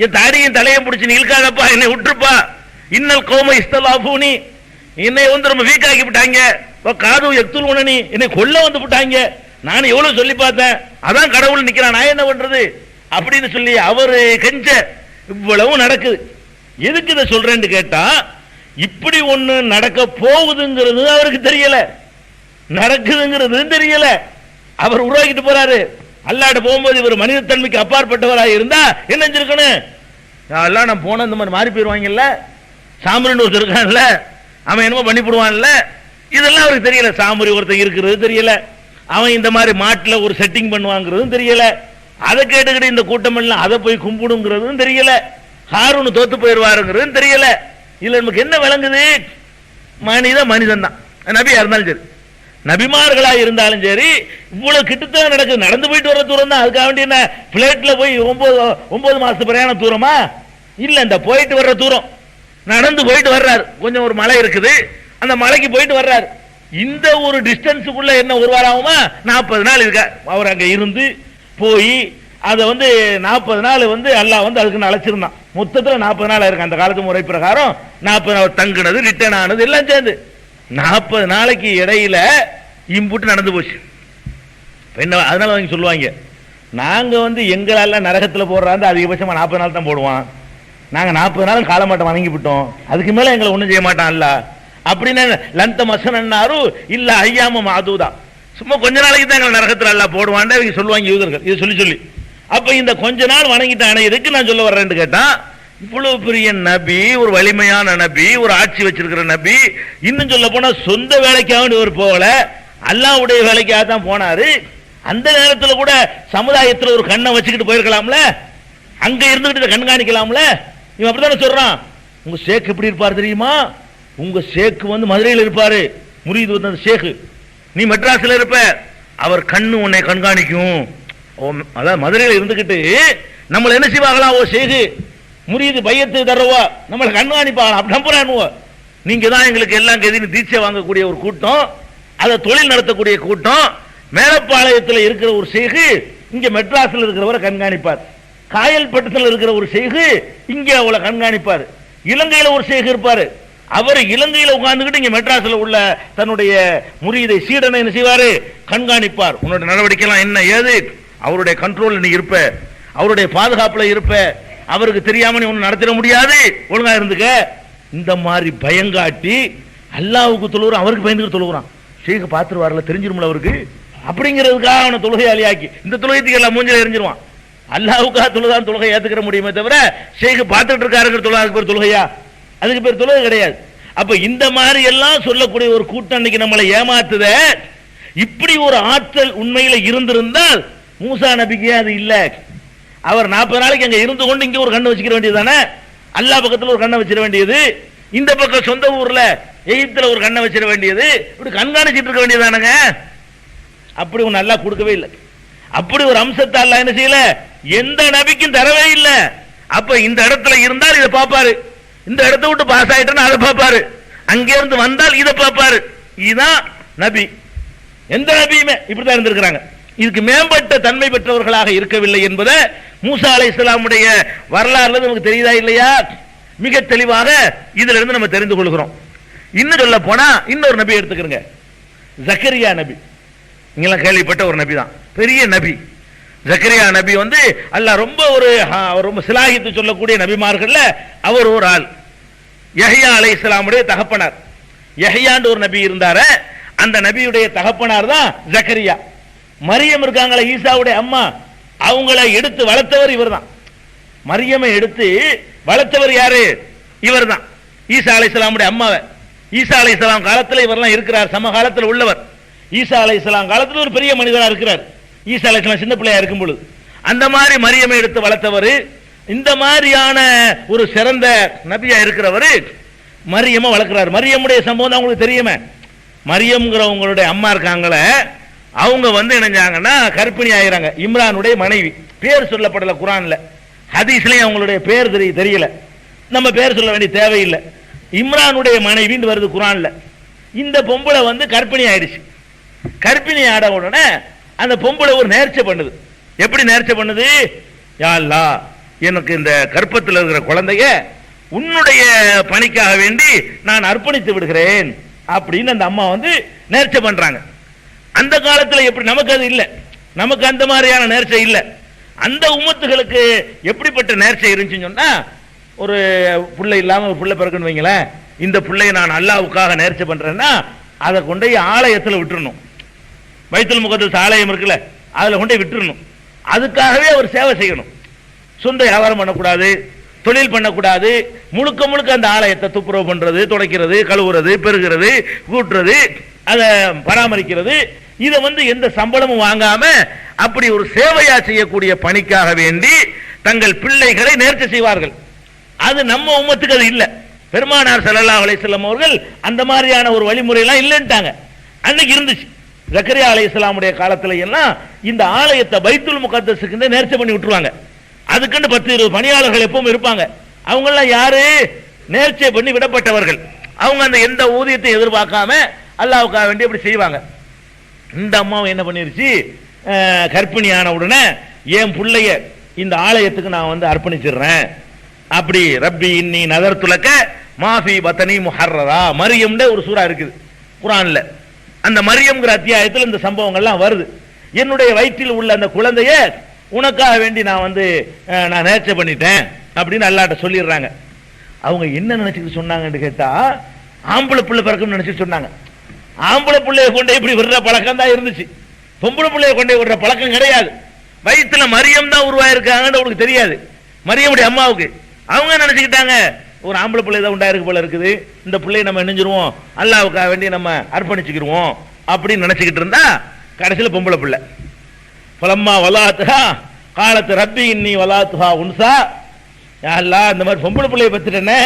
என் தாடியின் தலையை பிடிச்சு நீ இழுக்காதப்பா, என்னை விட்டுருப்பா. இன்னல் கௌம இஸ்தலாஃபூனி, என்னை ரொம்ப வீக் ஆக்கி விட்டாங்க. காது எக்துல் உணனி, என்னை கொல்ல வந்து விட்டாங்க. நான் எவ்வளவு சொல்லி பார்த்தேன், அதான் கடவுள் நிக்கிறான், நான் என்ன பண்றது அப்படின்னு சொல்லி அவரு கெஞ்ச இவ்வளவு நடக்குது. எதுக்கு இதை சொல்றேன்னு கேட்டா, இப்படி ஒண்ணு நடக்க போகுதுங்கிறது அவருக்கு தெரியல, நடக்குதுங்கிறது தெரியல. அவர் உருவாக்கிட்டு போறாரு. அல்லாஹ்ட்ட போகும்போது இவர் மனிதத்தன்மைக்கு அப்பாற்பட்டவராக இருந்தா என்ன செஞ்சிருக்கணும்? எல்லாம் நான் போன இந்த மாதிரி மாறி போயிருவாங்கல்ல, சாமரின்னு ஒருத்தர் இருக்கான்ல, அவன் என்னமோ பண்ணி போடுவான்ல, இதெல்லாம் அவருக்கு தெரியல. சாமரி ஒருத்தர் இருக்கிறது தெரியல, அவன் இந்த மாதிரி மாட்டில் ஒரு செட்டிங் பண்ணுவாங்கிறதும் தெரியல. அதை கேட்டுக்கிட்டு இந்த கூட்டம் எல்லாம் அதை போய் கும்பிடுங்கிறதும் தெரியல, ஹாரூன் தோத்து போயிடுவாருங்கிறதும் தெரியல. இல்ல நமக்கு என்ன விளங்குது? மனிதன் தான், நபியா இருந்தாலும் சரி, நபிமார்களா இருந்தாலும் சரி, இவ்வளவு கிட்டத்தான் நடக்குது. நடந்து போயிட்டு வர தூரம் தான். அதுக்காக வேண்டிய என்ன பிளைட்ல போய் 9 மாசத்து பிரயாண தூரமா? இல்ல, இந்த போயிட்டு வர்ற தூரம். நடந்து போயிட்டு வர்றாரு. கொஞ்சம் ஒரு மலை இருக்குது, அந்த மலைக்கு போயிட்டு வர்றாரு. இந்த ஒரு டிஸ்டன்ஸுக்குள்ள என்ன ஒரு வாரம் ஆகுமா? 40 நாள் இருக்க அவர் அங்க இருந்து போய் அதை 40 நாள் அல்லாஹ் அதுக்கு அழைச்சிருந்தான். மொத்தத்தில் 40 நாள் இருக்கு. அந்த காலத்து முறை பிரகாரம் 40 நாள் தங்குனது, ரிட்டர்ன் ஆனது எல்லாம் சேர்ந்து 40 நாளைக்கு இடையில இம்புட்டு நடந்து போச்சு. என்ன அதனால அவங்க சொல்லுவாங்க, நாங்க எங்களால நரகத்தில் போடுறாங்க அதிகபட்சமா 40 நாள் தான் போடுவான். நாங்க 40 நாள் காலமாட்டம் வணங்கி விட்டோம், அதுக்கு மேல எங்களை ஒண்ணும் செய்ய மாட்டான் அல்ல அப்படின்னு. லந்த மசனாரு இல்ல ஐயாம மாதுதா, சும்மா கொஞ்ச நாளைக்கு தான் எங்களை நரகத்தில் அல்ல போடுவான் இவங்க சொல்லுவாங்க யூதர்கள். இது சொல்லி அப்ப இந்த கொஞ்ச நாள் வணங்கிட்டானே, எதுக்கு நான் சொல்ல வர்றேன்னு கேட்டா, இவ்வளவு பெரிய நபி, ஒரு வலிமையான நபி, ஒரு ஆட்சி வச்சிருக்கிற நபி, இன்னும் சொல்ல போனா சொந்த வேலைக்காக இவர் போகல, அல்லாஹ்வுடைய வேலைக்காக தான் போனாரு. அந்த நேரத்தில் கூட சமுதாயத்தில் ஒரு கண்ணை வச்சுக்கிட்டு போயிருக்கலாம்ல, அங்க இருந்துகிட்டு கண்காணிக்கலாம்ல. இவன் அப்படித்தானே சொல்றான். உங்க ஷேக் எப்படி இருப்பார் தெரியுமா? உங்க ஷேக் மதுரையில் இருப்பாரு, முரீது ஷேக், நீ மெட்ராஸ்ல இருப்ப, அவர் கண்ணு உன்னை கண்காணிக்கும். அதாவது மதுரையில் இருந்துகிட்டு நம்மள என்ன செய்வாங்களாம், ஓ ஷேக் முரீது பையத்து தருவா, நம்மளை கண்காணிப்பாங்க. அப்படி நம்புறானுவோ, நீங்க தான் எங்களுக்கு எல்லாம் கதின்னு தீட்சை வாங்கக்கூடிய ஒரு கூட்டம், அதை தொழில் நடத்தக்கூடிய கூட்டம். மேலப்பாளையத்தில் இருக்கிற ஒரு ஷேக் இங்க மெட்ராஸ்ல இருக்கிறவரை கண்காணிப்பார். காயல்பட்டத்தில் இருக்கிற ஒரு ஷேக் இங்க அவளை கண்காணிப்பார். இலங்கையில ஒரு ஷேக் இருப்பாரு, அவர் இலங்கையில உட்கார்ந்துகிட்டு இங்க மெட்ராஸ்ல உள்ள தன்னுடைய முரீதை சீடனை என்ன செய்வாரு, கண்காணிப்பார். உன்னோட நடவடிக்கை எல்லாம் என்ன ஏது, அவருடைய கண்ட்ரோல் நீ இருப்ப, அவருடைய பாதுகாப்புல இருப்ப, அவருக்கு தெரியாம நீ ஒண்ணு நடத்திட முடியாது, ஒழுங்கா இருந்துக்க. இந்த மாதிரி பயங்காட்டி அல்லாஹ்வுக்கு தொழுகிறான், அவருக்கு பயந்துட்டு தொழுகிறான். ஷேக் பார்த்துருவார்ல, தெரிஞ்சிருமில்ல அவருக்கு, அப்படிங்கிறதுக்காக அவனை தொழுகையாளியாக்கி இந்த தொழுகைக்கு எல்லாம் மூஞ்சில எரிஞ்சிருவான். அல்லாஹ்வுக்காக தொழுதான் தொழுகை ஏத்துக்கிற முடியுமே தவிர ஷேக் பார்த்துட்டு இருக்காருங்கிற தொழுகைக்கு பேர் தொழுகையா? அதுக்கு பேர் தொழுகை கிடையாது. அப்ப இந்த மாதிரி எல்லாம் சொல்லக்கூடிய ஒரு கூட்டம் இன்னைக்கு நம்மளை ஏமாத்துத. இப்படி ஒரு ஆற்றல் உண்மையில இருந்திருந்தால் மூசா நபிக்கு அது இல்ல. அவர் 40 நாளைக்கு அங்க இருந்து கொண்டு இங்க ஒரு கண்ணை வச்சுக்க வேண்டியது தானே, அல்லாஹ் பக்கத்தில் ஒரு கண்ணை வச்சிட வேண்டியது, இந்த பக்கம் சொந்த ஊர்ல எகிப்துல ஒரு கண்ணை வச்சிட வேண்டியது, இப்படி கண்காணிச்சிட்டு இருக்க வேண்டியதானுங்க. அப்படி ஒன்று அல்லாஹ் கொடுக்கவே இல்லை. அப்படி ஒரு அம்சத்தை அல்லாஹ் என்ன செய்யல, எந்த நபிக்கும் தரவே இல்லை. அப்ப இந்த இடத்துல இருந்தால் இதை பார்ப்பாரு, இந்த இடத்தை விட்டு பாஸ் ஆயிட்டா அதை பார்ப்பாரு, அங்கே இருந்து வந்தால் இதை பார்ப்பாரு. இதுதான் நபி. எந்த நபியுமே இப்படித்தான் இருந்திருக்கிறாங்க. இதுக்கு மேம்பட்ட தன்மை பெற்றவர்களாக இருக்கவில்லை என்பதை மூசா அலைஹிஸ்ஸலாமுடைய வரலாறுல நமக்கு தெரியுதா இல்லையா? மிக தெளிவாக இதுல இருந்து நம்ம தெரிந்து கொள்கிறோம். இன்னும் சொல்ல போனா இன்னொரு நபி எடுத்துக்கிறங்க, ஜக்கரியா நபி. நீங்களாம் கேள்விப்பட்ட ஒரு நபி தான், பெரிய நபி. ஜக்கரியா நபி அல்லாஹ் ரொம்ப சிலாகித்து சொல்லக்கூடிய நபிமார்கள்ல அவர் ஒரு ஆள். யஹ்யா அலைஹிஸ்ஸலாமுடைய தகப்பனார். யஹ்யான்னு ஒரு நபி இருந்தாரு, அந்த நபியுடைய தகப்பனார் தான் ஜக்கரியா. மரியம் இருக்காங்களே, ஈசாவுடைய அம்மா, அவங்களை எடுத்து வளர்த்தவர் இவர் தான். மரியமை எடுத்து வளர்த்தவர் யாரு? இவர் தான். ஈசா அலைஹிஸ்ஸலாமுடைய அம்மாவை. ஈசா அலைஹிஸ்ஸலாம் காலத்தில் இவரெல்லாம் இருக்கிறார், சமகாலத்தில் உள்ளவர். ஈசா அலைஹிஸ்ஸலாம் காலத்தில் ஒரு பெரிய மனிதராக இருக்கிறார். ஈசா அலைஹிஸ்ஸலாம் சின்ன பிள்ளையா இருக்கும் பொழுது அந்த மாதிரி மரியமை எடுத்து வளர்த்தவர். இந்த மாதிரியான ஒரு சிறந்த நபியா இருக்கிறவர் மரியமை வளர்க்கிறார். மரியமுடைய சம்பவம் தான் உங்களுக்கு தெரியுமே. மரியம்ங்கிறவங்களுடைய அம்மா இருக்காங்களே, அவங்க இணைஞ்சாங்கன்னா கர்ப்பிணி ஆகிறாங்க. இம்ரானுடைய மனைவி, பேர் சொல்லப்படல குரான்ல, ஹதீஸ்லயும் அவங்களுடைய பேர் தெரியல, நம்ம பேர் சொல்ல வேண்டிய தேவையில்லை. இம்ரானுடைய மனைவின்னு வருது குரான்ல. இந்த பொம்பளை கர்ப்பிணி ஆயிடுச்சு. கர்ப்பிணி ஆட உடனே அந்த பொம்பளை ஒரு நேர்ச்சை பண்ணுது. எப்படி நேர்ச்சை பண்ணுது? யா அல்லாஹ், எனக்கு இந்த கர்ப்பத்தில் இருக்கிற குழந்தைய உன்னுடைய பணிக்காக வேண்டி நான் அர்ப்பணித்து விடுகிறேன் அப்படின்னு அந்த அம்மா நேர்ச்சை பண்றாங்க. அந்த காலத்தில் எப்படி, நமக்கு அது இல்லை, நமக்கு அந்த மாதிரியான நேர்ச்சை இல்லை. அந்த உம்மத்துகளுக்கு எப்படிப்பட்ட நேர்ச்சை இருந்துச்சுன்னு சொன்னா, ஒரு பிள்ளை இல்லாம ஒரு பிள்ளை பிறக்குன்னு வைங்களேன், இந்த பிள்ளையை நான் அல்லாஹ்வுக்காக நேர்ச்சை பண்றேன்னா அதை கொண்டு ஆலயத்தில் விட்டுறணும். பைத்துல் முகத்தஸ் ஆலயம் இருக்குல்ல, அதுல கொண்டு விட்டுறணும். அதுக்காகவே அவர் சேவை செய்யணும். சொந்த வியாபாரம் பண்ணக்கூடாது, தொழில் பண்ணக்கூடாது. முழுக்க முழுக்க அந்த ஆலயத்தை துப்புரவு பண்றது, துடைக்கிறது, கழுவுறது, பெருகிறது, கூட்டுறது, அதை பராமரிக்கிறது, இதை எந்த சம்பளமும் வாங்காம அப்படி ஒரு சேவையா செய்யக்கூடிய பணிக்காக வேண்டி தங்கள் பிள்ளைகளை நேர்ச்சி செய்வார்கள். அது நம்ம உம்மத்துக்கு அது இல்ல. பெருமானார் ஸல்லல்லாஹு அலைஹி வஸல்லம் அவர்கள் அந்த மாதிரியான ஒரு வழிமுறை எல்லாம் இல்லைன்ட்டாங்க. அன்னைக்கு இருந்துச்சு. ஜக்கரியா அலைஹிஸ்ஸலாமுடைய காலத்துல எல்லாம் இந்த ஆலயத்தை பைத்துல் முகத்தஸுக்கு நேர்ச்சி பண்ணி விட்டுருவாங்க. அதுக்குன்னு 10-20 பணியாளர்கள் எப்பவும் இருப்பாங்க. அவங்க எல்லாம் யாரு? நேர்ச்சை பண்ணி விடப்பட்டவர்கள். அவங்க அந்த எந்த ஊதியத்தை எதிர்பார்க்காம அல்லாஹ்வுக்காக வேண்டி அப்படி செய்வாங்க. இந்த அம்மாவை என்ன பண்ணிருச்சு, கர்ப்பிணியான உடனே என் பிள்ளைய இந்த ஆலயத்துக்கு நான் அர்ப்பணிச்சிடுறேன். அப்படி ரப்பி இன்னி நதர்துலக மாஃபி பத்தனி முஹர்ரரா, மரியம்னு ஒரு சூரா இருக்குது குர்ஆன்ல. அந்த மரியம்ங்கிற அத்தியாயத்தில் இந்த சம்பவங்கள்லாம் வருது. என்னுடைய வயிற்றில் உள்ள அந்த குழந்தைய உனக்காக வேண்டி நான் நேர்ச்சை பண்ணிட்டேன் அப்படின்னு அல்லாஹ்ட்ட சொல்லிடுறாங்க. அவங்க என்ன நினைச்சிட்டு சொன்னாங்கன்னு கேட்டா, ஆம்பளை பிள்ளை பிறக்கும் நினைச்சிட்டு சொன்னாங்க. ஆம்பளை பிள்ளைய கொண்டே இப்படி விடுற பழக்கம் தான் இருந்துச்சு. பொம்பளை பிள்ளைய கொண்டே விடுற பழக்கம் கிடையாது. வயிற்றுல மரியம் தான் உருவாயிருக்காங்கன்னு அவங்களுக்கு தெரியாது, மரியமுடைய அம்மாவுக்கு. அவங்க நினைச்சுக்கிட்டாங்க ஒரு ஆம்பளை பிள்ளை தான் உண்டாயிருக்கு போல இருக்குது, இந்த பிள்ளையை நம்ம நினைஞ்சிருவோம், அல்லாஹ்வுக்காக வேண்டி நம்ம அர்ப்பணிச்சுக்கிடுவோம் அப்படின்னு நினைச்சுக்கிட்டு இருந்தா கடைசியில் பொம்பளை பிள்ளை. பலம்மா வலாத்துஹா காலத்து ரப்பி இன்னி வலாத்துஹா உன்சா, அல்லாஹ் இந்த மாதிரி பொம்பளை பிள்ளைய பத்துட்டேனே,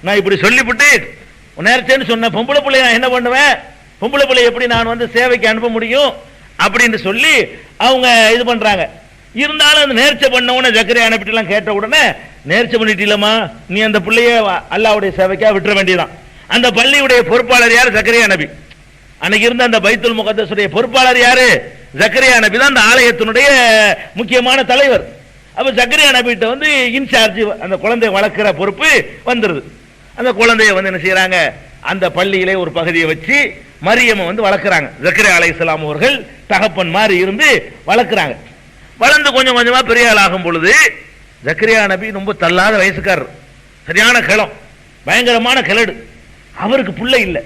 நான் இப்படி சொல்லிவிட்டு நேர்ச்சேன்னு சொன்ன பொம்பளை பிள்ளைய நான் என்ன பண்ணுவேன், பொம்பளை பிள்ளை எப்படி நான் சேவைக்கு அனுப்ப முடியும் அப்படின்னு சொல்லி அவங்க இது பண்றாங்க. இருந்தாலும் அந்த நேர்ச்சை பண்ண உடனே ஜக்கரியா அனுப்பிட்டுலாம் கேட்ட உடனே, நேர்ச்சை பண்ணிட்டீலமா, நீ அந்த பிள்ளைய அல்லாஹ்வுடைய சேவைக்கா விட்டுற வேண்டியதான். அந்த பள்ளியுடைய பொறுப்பாளர் யார்? ஜக்கரியா நபி. அன்னைக்கு இருந்த அந்த பைத்துல் முகத்தஸுடைய பொறுப்பாளர் யாரு? ஜக்கரியா நபி தான் அந்த ஆலயத்தினுடைய முக்கியமான தலைவர். அப்ப ஜக்கரியா நபிட்ட இன்சார்ஜ், அந்த குழந்தையை வளர்க்கிற பொறுப்பு வந்துருது. அந்த குழந்தைய என்ன செய்யறாங்க, அந்த பள்ளியிலே ஒரு பகுதியை வச்சு மரியமை வளர்க்குறாங்க. ஜக்கரியா அலைஹிஸ்ஸலாம் அவர்கள் தகப்பன் மாதிரி இருந்து வளர்க்குறாங்க. வளர்ந்து கொஞ்சம் கொஞ்சமா பெரிய ஆள் ஆகும் பொழுது ஜக்கரியா நபி ரொம்ப தள்ளாத வயசுக்காரர், சரியான கிளம், பயங்கரமான கிளடு. அவருக்கு புள்ள இல்லை.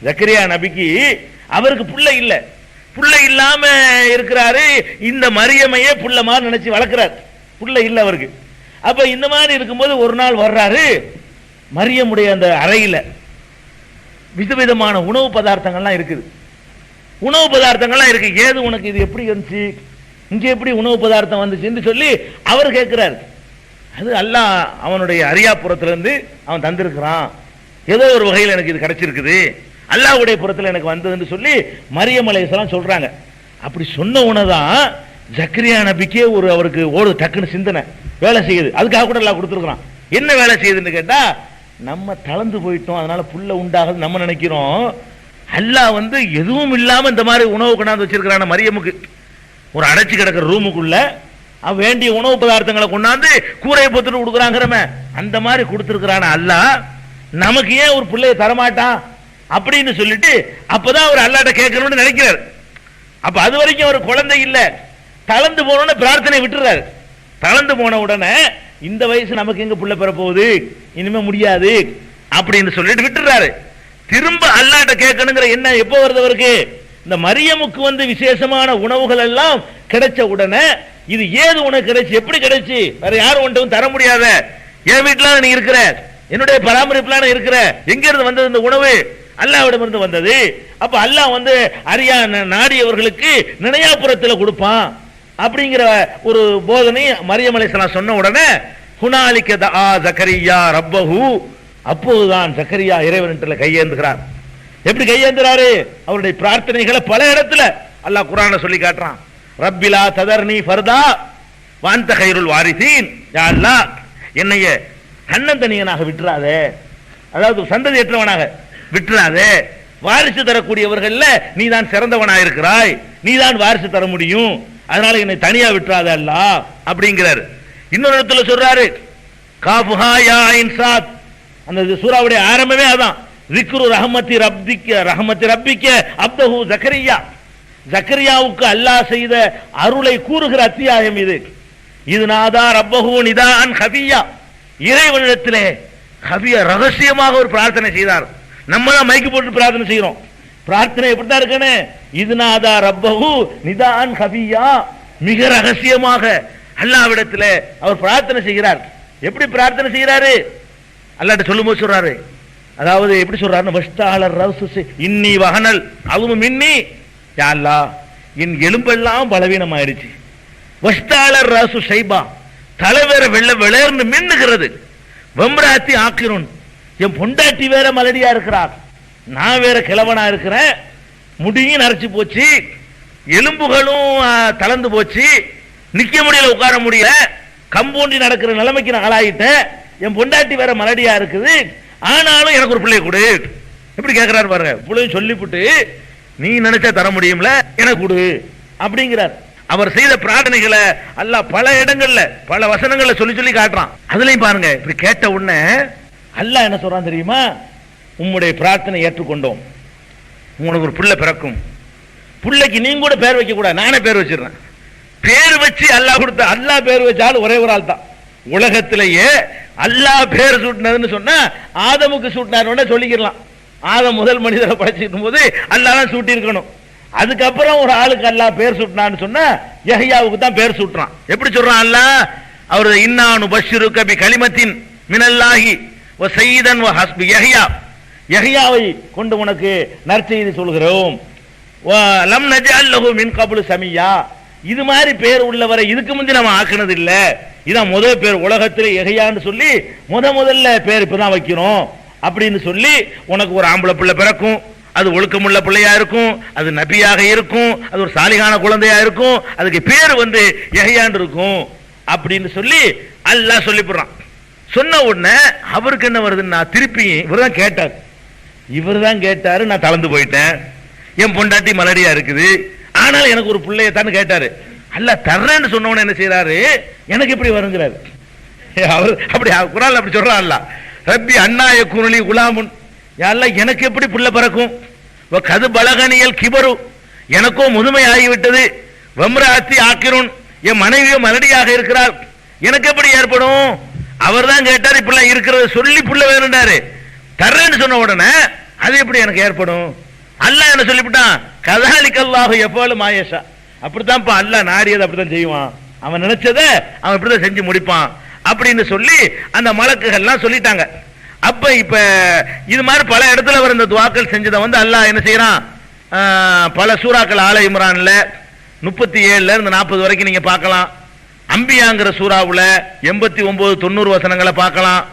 ஜக்கரியா நபிக்கு அவருக்கு புள்ள இல்லை. புள்ள இல்லாம இருக்கிறாரு. இந்த மரியமையே புள்ள மாதிரி நினைச்சு வளர்க்கிறார். புள்ள இல்லை அவருக்கு. அப்ப இந்த மாதிரி இருக்கும்போது ஒரு நாள் வர்றாரு. மரியமுடைய அந்த அறையில விதவிதமான உணவு பதார்த்தங்கள்லாம் இருக்குது. உணவு பதார்த்தங்கள்லாம் இருக்கு. ஏது உனக்கு இது எப்படி வந்துச்சு, இங்க எப்படி உணவு பதார்த்தம் வந்துச்சுன்னு சொல்லி அவர் கேட்கிறார். அது அல்லாஹ் அவனுடைய அரியாபுரத்திலிருந்து அவன் தந்திருக்கிறான், ஏதோ ஒரு வகையில் எனக்கு இது கிடைச்சிருக்குது, அல்லாஹ்வுடைய புறத்தில் எனக்கு வந்ததுன்னு சொல்லி மரியம் அலைஹிஸ்ஸலாம் சொல்றாங்க. அப்படி சொன்ன உடனேதான் ஜக்கரியா நபிக்கே அவருக்கு ஒரு டக்குன்னு சிந்தனை வேலை செய்யுது. அதுக்காக கூட அல்லாஹ் கொடுத்துருக்கிறான். என்ன வேலை செய்யுதுன்னு கேட்டா, நம்ம தளர்ந்து போயிட்டோம், அதனால புல்ல உண்டாகுது நம்ம நினைக்கிறோம். அல்லாஹ் எதுவும் இல்லாம இந்த மாதிரி உணவு கொண்டாந்து வச்சிருக்கிறான மரியமுக்கு. ஒரு அடைச்சு கிடக்கிற ரூமுக்குள்ள வேண்டிய உணவு பதார்த்தங்களை கொண்டாந்து கூரையை போத்துட்டு கொடுக்குறாங்கிறமே, அந்த மாதிரி கொடுத்துருக்கிறான அல்லாஹ் நமக்கு ஏன் ஒரு பிள்ளைய தரமாட்டான் அப்படின்னு சொல்லிட்டு அப்பதான் அவர் அல்லாஹ்ட்ட கேட்கணும்னு நினைக்கிறார். அப்ப அது வரைக்கும் ஒரு குழந்தை இல்ல. தளர்ந்து போன பிரார்த்தனை விட்டுறாரு. தளர்ந்து போன உடனே இந்த வயசு நமக்கு எங்க புள்ள பெற போகுது, இனிமே முடியாது அப்படின்னு சொல்லிட்டு விட்டுறாரு. திரும்ப அல்லாஹ்ட்ட கேட்கணுங்கிற என்ன எப்போ வருது அவருக்கு? இந்த மரியமுக்கு விசேஷமான உணவுகள் எல்லாம் கிடைச்ச உடனே, இது ஏது உனக்கு கிடைச்சு, எப்படி கிடைச்சு, வேற யாரும் ஒன்றும் தர முடியாத, என் வீட்டுல நீ இருக்கிற, என்னுடைய பராமரிப்புல இருக்கிற, எங்க இருந்து வந்தது இந்த உணவு? அல்லாஹ்விடம் இருந்து வந்தது. அப்ப அல்லாஹ் அரியா நாடியவர்களுக்கு நினையாபுரத்தில் கொடுப்பான் அப்படிங்கிற ஒரு போதனை மரியம் அலைஹிஸ்ஸலாம் சொன்ன உடனே ஹுனாலிக தஆ ஜக்கரியா ரப்பஹு, அப்போதுதான் ஜக்கரியா இறைவனிடத்தில் கையேந்துகிறார். எப்படி கையேந்துறாரு? அவருடைய பிரார்த்தனைகளை பல இடத்துல அல்லாஹ் குர்ஆன்ல சொல்லி காட்டுறான். ரப்பிலா ததர்னி ஃபர்தா வஅன்த கைருல் வாரிசீன், யா அல்லாஹ் என்னைய தன்னந்தனியனாக விட்டுறாதே, அதாவது சந்ததியற்றவனாக விட்டுறாதே, வாரிசு தரக்கூடியவர்கள்ல நீ தான் சிறந்தவனாக இருக்கிறாய், நீ தான் வாரிசு தர முடியும், அதனால என்னை தனியா விட்டுறாத அல்லாஹ் அப்படிங்கிறார். இன்னொரு இடத்துல சொல்றாரு காஃபுஹா யா ஐன் சாத், அந்த சூராவுடைய ஆரம்பமே அதான். ذிக்ரு ரஹ்மத்தி ரப்பிக்க அப்தஹு ஜக்கரியா, ஜக்கரியாவுக்கு அல்லாஹ் செய்த அருளை கூறுகிற அத்தியாயம் இது. இது நாதா ரப்பஹு நிதான் ஹபியா, இறைவனிடத்திலே ஹபியா ரகசியமாக ஒரு பிரார்த்தனை செய்தார். நம்ம தான் மைக்கு போட்டு பிரார்த்தனை செய்யறோம். பிரார்த்தனை எப்படிதான் இருக்கனே, இது நாதா ரப்பஹு நிதான் ஹபியா, மிக ரகசியமாக அல்லாஹ்விடத்திலே அவர் பிரார்த்தனை செய்கிறார். எப்படி பிரார்த்தனை செய்கிறாரு? அல்லாஹ்ட்ட சொல்லும்போது சொல்றாரு, அதாவது எப்படி சொல்றாருன்னு, வஸ்தாலர் ரவுசு இன்னி வஹனல் அதுவும் மின்னி யா அல்லாஹ் என் எலும்பெல்லாம் பலவீனம் ஆயிடுச்சு. வஸ்தாலர் ராசு ஷைபா தலை வேற வெளேர்னு மின்னுகிறது. வம்ராத்தி ஆக்கிரும் என் பொண்டாட்டி வேற மலடியா இருக்கிறார், நான் வேற கிழவனா இருக்கிறேன், முடியும் நரைச்சு போச்சு, எலும்புகளும் தளர்ந்து போச்சு, நிக்க முடியல, உட்கார முடியல, கம்பூண்டி நடக்கிற நிலைமைக்கு நான் ஆளாயிட்டேன், என் பொண்டாட்டி வேற மலடியா இருக்குது, ஆனாலும் எனக்கு ஒரு பிள்ளை கொடு. எப்படி கேட்கிறாரு பாருங்க. பிள்ளையும் சொல்லிவிட்டு நீ நினைச்சா தர முடியும்ல, எனக்கு கொடு அப்படிங்கிறார். அவர் செய்த பிரார்த்தனைகளை அல்லாஹ் பல இடங்கள்ல பல வசனங்கள்ல சொல்லி சொல்லி காட்டுறான். அதுலயும் பாருங்க, இப்படி கேட்ட உடனே அல்லாஹ் என்ன சொல்றான் தெரியுமா? உம்முடைய பிரார்த்தனை ஏற்றுக்கொண்டோம், உங்களுக்கு ஒரு பிள்ளை பிறக்கும். பிள்ளைக்கு நீங்க கூட பேர் வைக்க கூடாது, நானே பேர் வச்சிடறேன். பேர் வச்சு அல்லாஹ் கொடுத்த, அல்லாஹ் பேர் வச்சாலும் ஒரே ஒரு ஆள் தான் உலகத்திலேயே. அல்லாஹ் பேர் சூட்டினதுன்னு சொன்னா ஆதமுக்கு சூட்டினார் சொல்லிக்கலாம். ஆதம் முதல் மனிதரை படைச்சிருக்கும் போது அல்லாஹ் தான் சூட்டி இருக்கணும். அதுக்கப்புறம் ஒரு ஆளுக்கு அல்லாஹ் பேர் சூட்டினான்னு சொன்னா யஹ்யாவுக்கு தான் பேர் சூட்டுறான். எப்படி சொல்றான் அல்லாஹ்? அவர் இன்னானு பஷ்ஷிருக பி கலிமத்தின் மினல்லாஹி வ சய்யிதன் வ ஹஸ்பி யஹ்யா, யஹ்யாவை கொண்டு உனக்கு நற்செய்தி சொல்கிறோம். வ லம் நஜஅல் லஹு மின் கப்லு சமியா, இது மாதிரி பேர் உள்ளவரை இதுக்கு முந்தி நம்ம ஆக்குனது இல்ல, இதான் முதல் பேர் உலகத்திலே யஹ்யான்னு சொல்லி முதல்ல பேர் இப்பதான் வைக்கிறோம் அப்படின்னு சொல்லி உனக்கு ஒரு ஆம்பளை பிள்ளை பிறக்கும், அது ஒழுக்கமுள்ள பிள்ளையா இருக்கும், அது நபியாக இருக்கும், அது ஒரு சாலிகான குழந்தையா இருக்கும், அதுக்கு பேர் யஹ்யான்னு இருக்கும் அப்படின்னு சொல்லி அல்லாஹ் சொல்லிவிடுறான். சொன்ன உடனே அவருக்கு என்ன வருதுன்னா, திருப்பி இவர் தான் கேட்டாரு, நான் தளர்ந்து போயிட்டேன், என் பொண்டாட்டி மலடியா இருக்குது, ஆனால் எனக்கு ஒரு பிள்ளையத்தான்னு கேட்டாரு. அல்லாஹ் தர்றேன்னு சொன்ன உடனே என்ன செய்யறாரு? எனக்கு இப்படி வருங்கிறாரு. அவர் அப்படி குரான் அப்படி சொல்றான் அல்லாஹ், ரப்பி அன்னா யகுனு குலாமுன், யா அல்லாஹ் எனக்கு எப்படி பிள்ளை பிறக்கும்? கது பலகனியல் கிபரு, எனக்கோ முதுமை ஆகிவிட்டது, வம்ராத்தி ஆக்கிரும், என் மனைவியோ மலடியாக இருக்கிறார், எனக்கு எப்படி ஏற்படும்? அவர் தான் கேட்டார், இப்படிலாம் இருக்கிறத சொல்லி புள்ள வேணுண்டாரு. தர்றேன்னு சொன்ன உடனே அது எப்படி எனக்கு ஏற்படும்? அல்லாஹ் என்ன சொல்லிவிட்டான்? கதாலிக்கல்லாஹு யஃபஅலு மா யஷா, அப்படித்தான் அல்லாஹ் நாடியது அப்படித்தான் செய்வான், அவன் நினைச்சதை அவன் இப்படிதான் செஞ்சு முடிப்பான் அப்படின்னு சொல்லி அந்த மலக்குகள்லாம் சொல்லிட்டாங்க. அப்ப இப்ப இது மாதிரி பல இடத்துல வர இந்த துவாக்கள் செஞ்சதை அல்லாஹ் என்ன செய்யறான்? பல சூறாக்கள் ஆல இம்ரான்ல 37 இருந்து 40 வரைக்கும் நீங்க பார்க்கலாம். அம்பியாங்கிற சூறாவுல 89 90 வசனங்களை பார்க்கலாம்.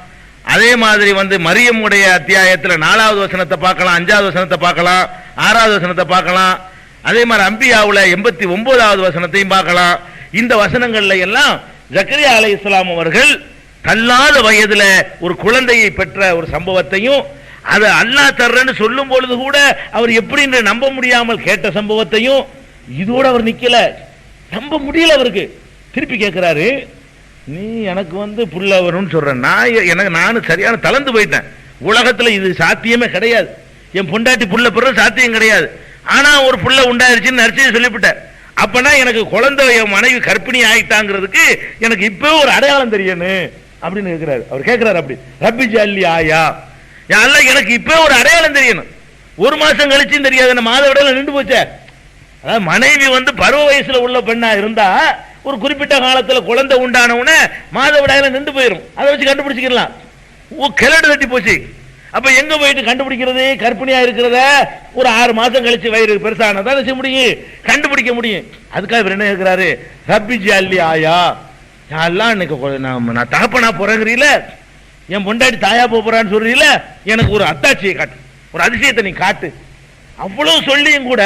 அதே மாதிரி மரியமுடைய அத்தியாயத்துல 4வது வசனத்தை பார்க்கலாம், 5வது வசனத்தை பார்க்கலாம், 6வது வசனத்தை பார்க்கலாம். அதே மாதிரி அம்பியாவுல 89வது வசனத்தையும் பார்க்கலாம். இந்த வசனங்கள்ல எல்லாம் ஜக்கரியா அலைஹிஸ்ஸலாம் அவர்கள் தள்ளாத வயதுல ஒரு குழந்தையை பெற்ற ஒரு சம்பவத்தையும், அதை அல்லாஹ் தர்றன்னு சொல்லும் பொழுது கூட அவர் எப்படி நம்ப முடியாமல் கேட்ட சம்பவத்தையும், இதோட அவர் நிக்கல, நம்ப முடியல அவருக்கு. திருப்பி கேட்கிறாரு, நீ எனக்கு புள்ள வரும்னு சொல்ற, நானும் சரியான தளர்ந்து போயிட்டேன், உலகத்துல இது சாத்தியமே கிடையாது, என் பொண்டாட்டி புள்ள பெற சாத்தியம் கிடையாது, ஆனா ஒரு புள்ள உண்டாயிருச்சுன்னு நரிச்சு சொல்லிவிட்டேன், அப்பனா எனக்கு குழந்தை என் மனைவி கர்ப்பிணி ஆயிட்டாங்கிறதுக்கு எனக்கு இப்போ ஒரு அடையாளம் தெரியணும் அப்படின்னு கேட்கிறாரு. அவர் கேட்கிறாரு அப்படி, ரப்பி ஜல்லி ஆயா, அல்லாஹ் எனக்கு இப்போ ஒரு அடையாளம் தெரியணும், ஒரு மாசம் கழிச்சும் தெரியாது, மாதவிடாயில நின்று போச்சே. அதாவது மனைவி பருவ வயசுல உள்ள பெண்ணா இருந்தா ஒரு குறிப்பிட்ட காலத்துல குழந்தை உண்டானவுடனே மாதவிடாயில நின்று போயிடும், அதை வச்சு கண்டுபிடிச்சிக்கலாம். கிளடு தட்டி போச்சு, அப்ப எங்க போயிட்டு கண்டுபிடிக்கிறது? கர்ப்பிணியா இருக்கிறத ஒரு 6 மாசம் கழிச்சு வயிறு பெருசானதான் செய்ய முடியும், கண்டுபிடிக்க முடியும். அதுக்காக இவர் என்ன கேட்கிறாரு? ரப்பி ஜல்லி ஆயா, எல்லாம் நான் தகப்பனா போறேங்கிறீல, என் பொண்டாட்டி தாயா போறான்னு சொல்றீல, எனக்கு ஒரு அத்தாட்சியை காட்டு, ஒரு அதிசயத்தை நீ காட்டு. அவ்வளவு சொல்லியும் கூட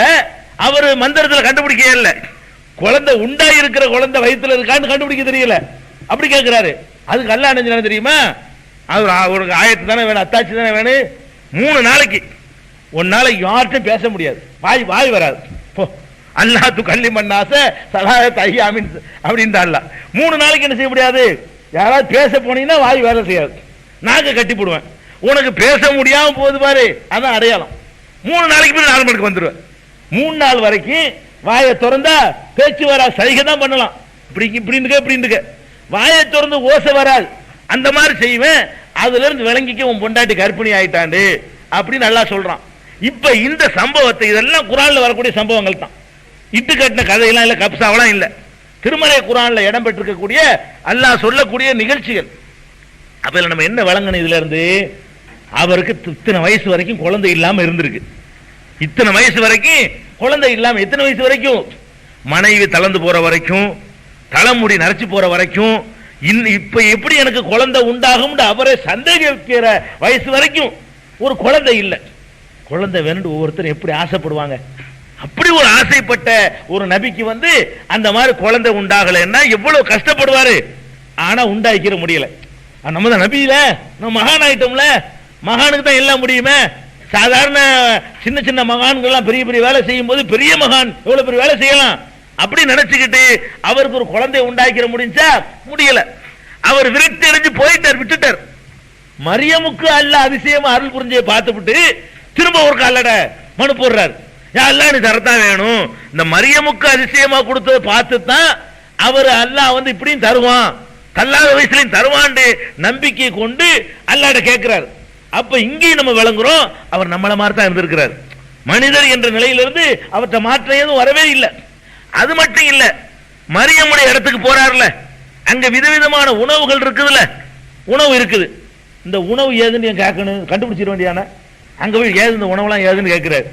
அவர் மந்திரத்தில் கண்டுபிடிக்க இல்ல, குழந்தை உண்டாய் இருக்கிற குழந்தை வயிற்றுல இருக்கான்னு கண்டுபிடிக்க தெரியல, அப்படி கேட்கிறாரு. அதுக்கு அல்லாஹ் என்ன தெரியுமா? ஒரு ஆயத்து தானே வேணும், அத்தாட்சி தானே வேணும். 3 நாளைக்கு, ஒரு நாளைக்கு யார்ட்டும் பேச முடியாது, வாய் வராது. அல்லாஹ் து கல்லி மண்ணாச சலாயத் ஐயாமின் அப்படின்னு அல்லாஹ் 3 நாளைக்கு என்ன செய்ய முடியாது? யாராவது பேச போனீங்கன்னா வாய் வேலை செய்யாது, நாக்க கட்டி போடுவேன். உனக்கு பேச முடியாம போகுது பாரு, அதான் அடையாளம். 3 நாளைக்கு பிறகு நார்மலுக்கு வந்துடுவேன். 3 நாள் வரைக்கும் வாயை திறந்தா பேச்சு வரா, சைகை தான் பண்ணலாம், இப்படி வாயை திறந்து ஓசை வராது, அந்த மாதிரி செய்வேன். அதுல இருந்து விளங்கிக்க உன் பொண்டாட்டி கர்ப்பிணி ஆயிட்டாண்டு அப்படின்னு நல்லா சொல்றான். இப்ப இந்த சம்பவத்தை, இதெல்லாம் குரான்ல வரக்கூடிய சம்பவங்கள் தான், இட்டு கட்டின கதையெல்லாம் இல்ல, கப்சாவெல்லாம் இல்ல, திருமலை குரான்ல இடம் பெற்றிருக்கக்கூடிய அல்லாஹ் சொல்லக்கூடிய நிகழ்ச்சிகள். அப்ப நம்ம என்ன விளங்கணும் இதுல இருந்து? அவருக்கு இத்தனை வயசு வரைக்கும் குழந்தை இல்லாம இருந்திருக்கு, இத்தனை வயசு வரைக்கும் குழந்தை இல்லாம எத்தனை வயசு வரைக்கும்? மனைவி தளர்ந்து போற வரைக்கும், தலைமுடி நரைச்சு போற வரைக்கும், இப்ப எப்படி எனக்கு குழந்தை உண்டாகும் அவரே சந்தேகிக்கிற வயசு வரைக்கும் ஒரு குழந்தை இல்லை. குழந்தை வேணும் ஒவ்வொருத்தரும் எப்படி ஆசைப்படுவாங்க. அப்படி ஒரு ஆசைப்பட்ட ஒரு நபிக்கு அந்த மாதிரி குழந்தை உண்டாகலைன்னா எவ்வளவு கஷ்டப்படுவாரு. ஆனா உண்டாக்கிற முடியல. நம்ம தான் நபியில நம்ம மகான் ஆயிட்டோம்ல, மகானுக்கு தான் எல்லாம் முடியுமே. சாதாரண சின்ன சின்ன மகான்கள்லாம் பெரிய பெரிய வேலை செய்யும் போது பெரிய மகான் எவ்வளவு பெரிய வேலை செய்யலாம் அப்படி நினைச்சுக்கிட்டு அவருக்கு ஒரு குழந்தை உண்டாக்கிற முடிஞ்சா முடியல. அவர் விரக்தி அடைஞ்சு போயிட்டார், விட்டுட்டார். மரியமுக்கு அல்ல அதிசயமா அருள் புரிஞ்சை பார்த்துவிட்டு திரும்ப ஒரு காலட மனு போடுறார். அல்லா நீ தரத்தான் வேணும். இந்த மரியமுக்கு அதிசயமா கொடுத்ததை பார்த்து தான் அவர் அல்லாஹ் இப்படியும் தருவான், கல்லாத வயசுலையும் தருவான்னு நம்பிக்கை கொண்டு அல்லாஹ்ட கேட்கிறார். அப்ப இங்கேயும் நம்ம விளங்குறோம் அவர் நம்மள மாதிரி தான் இருந்திருக்கிறார். மனிதர் என்ற நிலையிலிருந்து அவற்றை மாற்றம் எதுவும் வரவே இல்லை. அது மட்டும் இல்ல, மரியமுடைய இடத்துக்கு போறாருல, அங்க விதவிதமான உணவுகள் இருக்குதுல்ல, உணவு இருக்குது. இந்த உணவு ஏதுன்னு கேட்கணும், கண்டுபிடிச்சிட வேண்டியான. அங்க போய் ஏது இந்த உணவுலாம் ஏதுன்னு கேட்கிறாரு.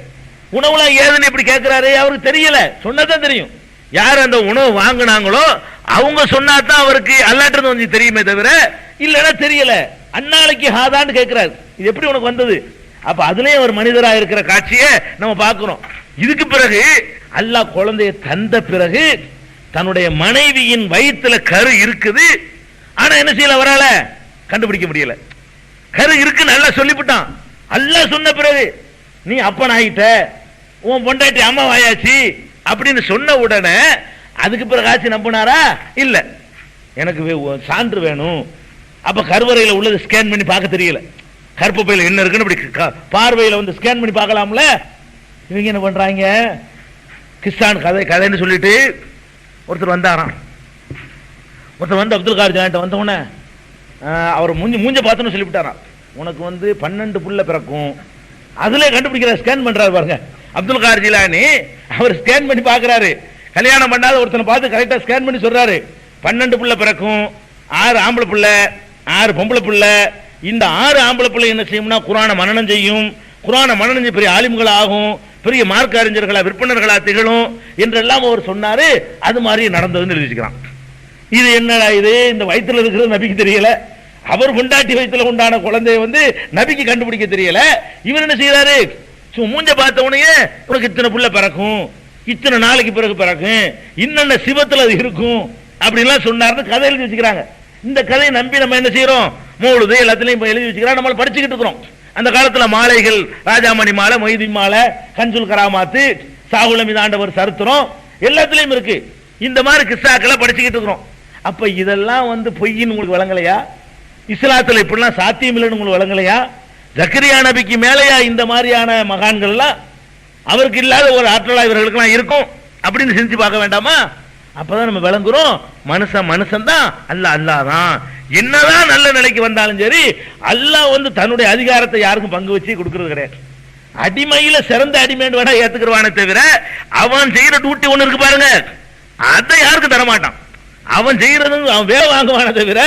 உணவுலாம் ஏதுன்னு எப்படி கேட்கிறாரு? அவருக்கு தெரியல, சொன்னதான் தெரியும். யார் அந்த உணவு வாங்கினாங்களோ அவங்க சொன்னாதான் அவருக்கு அல்லாட்டு கொஞ்சம் தெரியுமே தவிர இல்லைன்னா தெரியல. அந்நாளைக்கு ஹாதான்னு கேட்கிறாரு, இது எப்படி உனக்கு வந்தது? அப்ப அதுலயே ஒரு மனிதராக இருக்கிற காட்சியை நம்ம பார்க்கிறோம். இதுக்கு பிறகு அல்லாஹ் குழந்தையை தந்த பிறகு தன்னுடைய மனைவியின் வயிற்றுல கரு இருக்குது. ஆனா என்ன செய்யல, அவரால கண்டுபிடிக்க முடியல. கரு இருக்கு நல்லா சொல்லிவிட்டான். அல்லாஹ் சொன்ன பிறகு நீ அப்பன் ஆகிட்ட, உன் பொண்டாட்டி அம்மா வாயாச்சு அப்படின்னு சொன்ன உடனே அதுக்கு பிறகு ஆச்சு நம்பினாரா? இல்ல, எனக்கு சான்று வேணும். அப்ப கருவறையில் உள்ளது ஸ்கேன் பண்ணி பார்க்க தெரியல, கற்பப்பையில் என்ன இருக்குன்னு இப்படி பார்வையில் ஸ்கேன் பண்ணி பார்க்கலாம்ல. இவங்க என்ன பண்றாங்க, கிறிஸ்தான் கதைன்னு சொல்லிட்டு ஒருத்தர் வந்தாராம். ஒருத்தர் அப்துல் கார் ஜான்ட்ட வந்த உடனே அவர் மூஞ்ச பார்த்தோன்னு சொல்லிவிட்டாராம், உனக்கு 12 புள்ள பிறக்கும். அதுல கண்டுபிடிக்கிற ஸ்கேன் பண்றாரு பாருங்க அப்துல் கார் ஜிலானி. அவர் ஸ்கேன் பண்ணி பார்க்கிறாரு, கல்யாணம் பண்ணாத ஒருத்தனை பார்த்து கரெக்டா ஸ்கேன் பண்ணி சொல்றாரு 12 புள்ள பிறக்கும், 6 ஆம்பளை பிள்ளை 6 பொம்பளை பிள்ளை. இந்த 6 ஆம்பளை பிள்ளை என்ன செய்யும்னா குர்ஆனை மனனம் செய்யும், குர்ஆனை மனனம் பெரிய ஆலிம்கள் ஆகும், பெரிய மார்க்க அறிஞர்களா விற்பனர்களா திகழும் என்றெல்லாம் அவர் சொன்னாரு. அது மாதிரி நடந்ததுன்னு எழுதிக்கிறான். இது என்னடா இது, இந்த வயிற்றுல இருக்கிறது நபிக்கு தெரியல, அவர் கொண்டாட்டி வயிற்றுல உண்டான குழந்தைய நபிக்கு கண்டுபிடிக்க தெரியல. இவர் என்ன செய்யறாரு, மூஞ்ச பார்த்த உடனே உனக்கு இத்தனை புள்ள பிறக்கும், இத்தனை நாளைக்கு பிறகு பிறக்கும், இன்னென்ன சிவத்துல அது இருக்கும் அப்படின்லாம் சொன்னார்னு கதை எழுதி வச்சுக்கிறாங்க. இந்த கதையை நம்பி நம்ம என்ன செய்யறோம், மௌலுது எல்லாத்திலையும் எழுதி வச்சுக்கிறோம், நம்ம படிச்சுக்கிட்டு இருக்கிறோம். அந்த காலத்துல மாலைகள், ராஜாமணி மாலை, மொய்தி மாலை, கன்சுல் கராமாத்து, சாகுலமி ஆண்டவர் சரித்திரம் எல்லாத்திலையும் இருக்கு. இந்த மாதிரி கிஸ்ஸாக்களை படிச்சுக்கிட்டு இருக்கிறோம். அப்ப இதெல்லாம் பொய்ன்னு உங்களுக்கு வழங்கலையா? இஸ்லாத்துல இப்படிலாம் சாத்தியம் இல்லைன்னு உங்களுக்கு வழங்கலையா? ஜக்கரியா நபிக்கு மேலையா இந்த மாதிரியான மகான்கள்லாம்? அவருக்கு இல்லாத ஒரு ஆற்றலா இவர்களுக்கெல்லாம் இருக்கும் அப்படின்னு செஞ்சு பார்க்க வேண்டாமா? அப்பதான் நம்ம விளங்குறோம், மனுஷன் தான், அல்லாஹ் தான். என்னதான் நல்ல நிலைக்கு வந்தாலும் சரி அல்லாஹ் தன்னுடைய அதிகாரத்தை யாருக்கும் பங்கு வச்சு கொடுக்கிறது கிடையாது. அடிமையில சிறந்த அடிமைன்னு வேணா ஏத்துக்கிறவானே தவிர அவன் செய்யற டியூட்டி ஒண்ணு இருக்கு பாருங்க, அதை யாருக்கும் தரமாட்டான். அவன் செய்யறது அவன் வேலை வாங்குவானே தவிர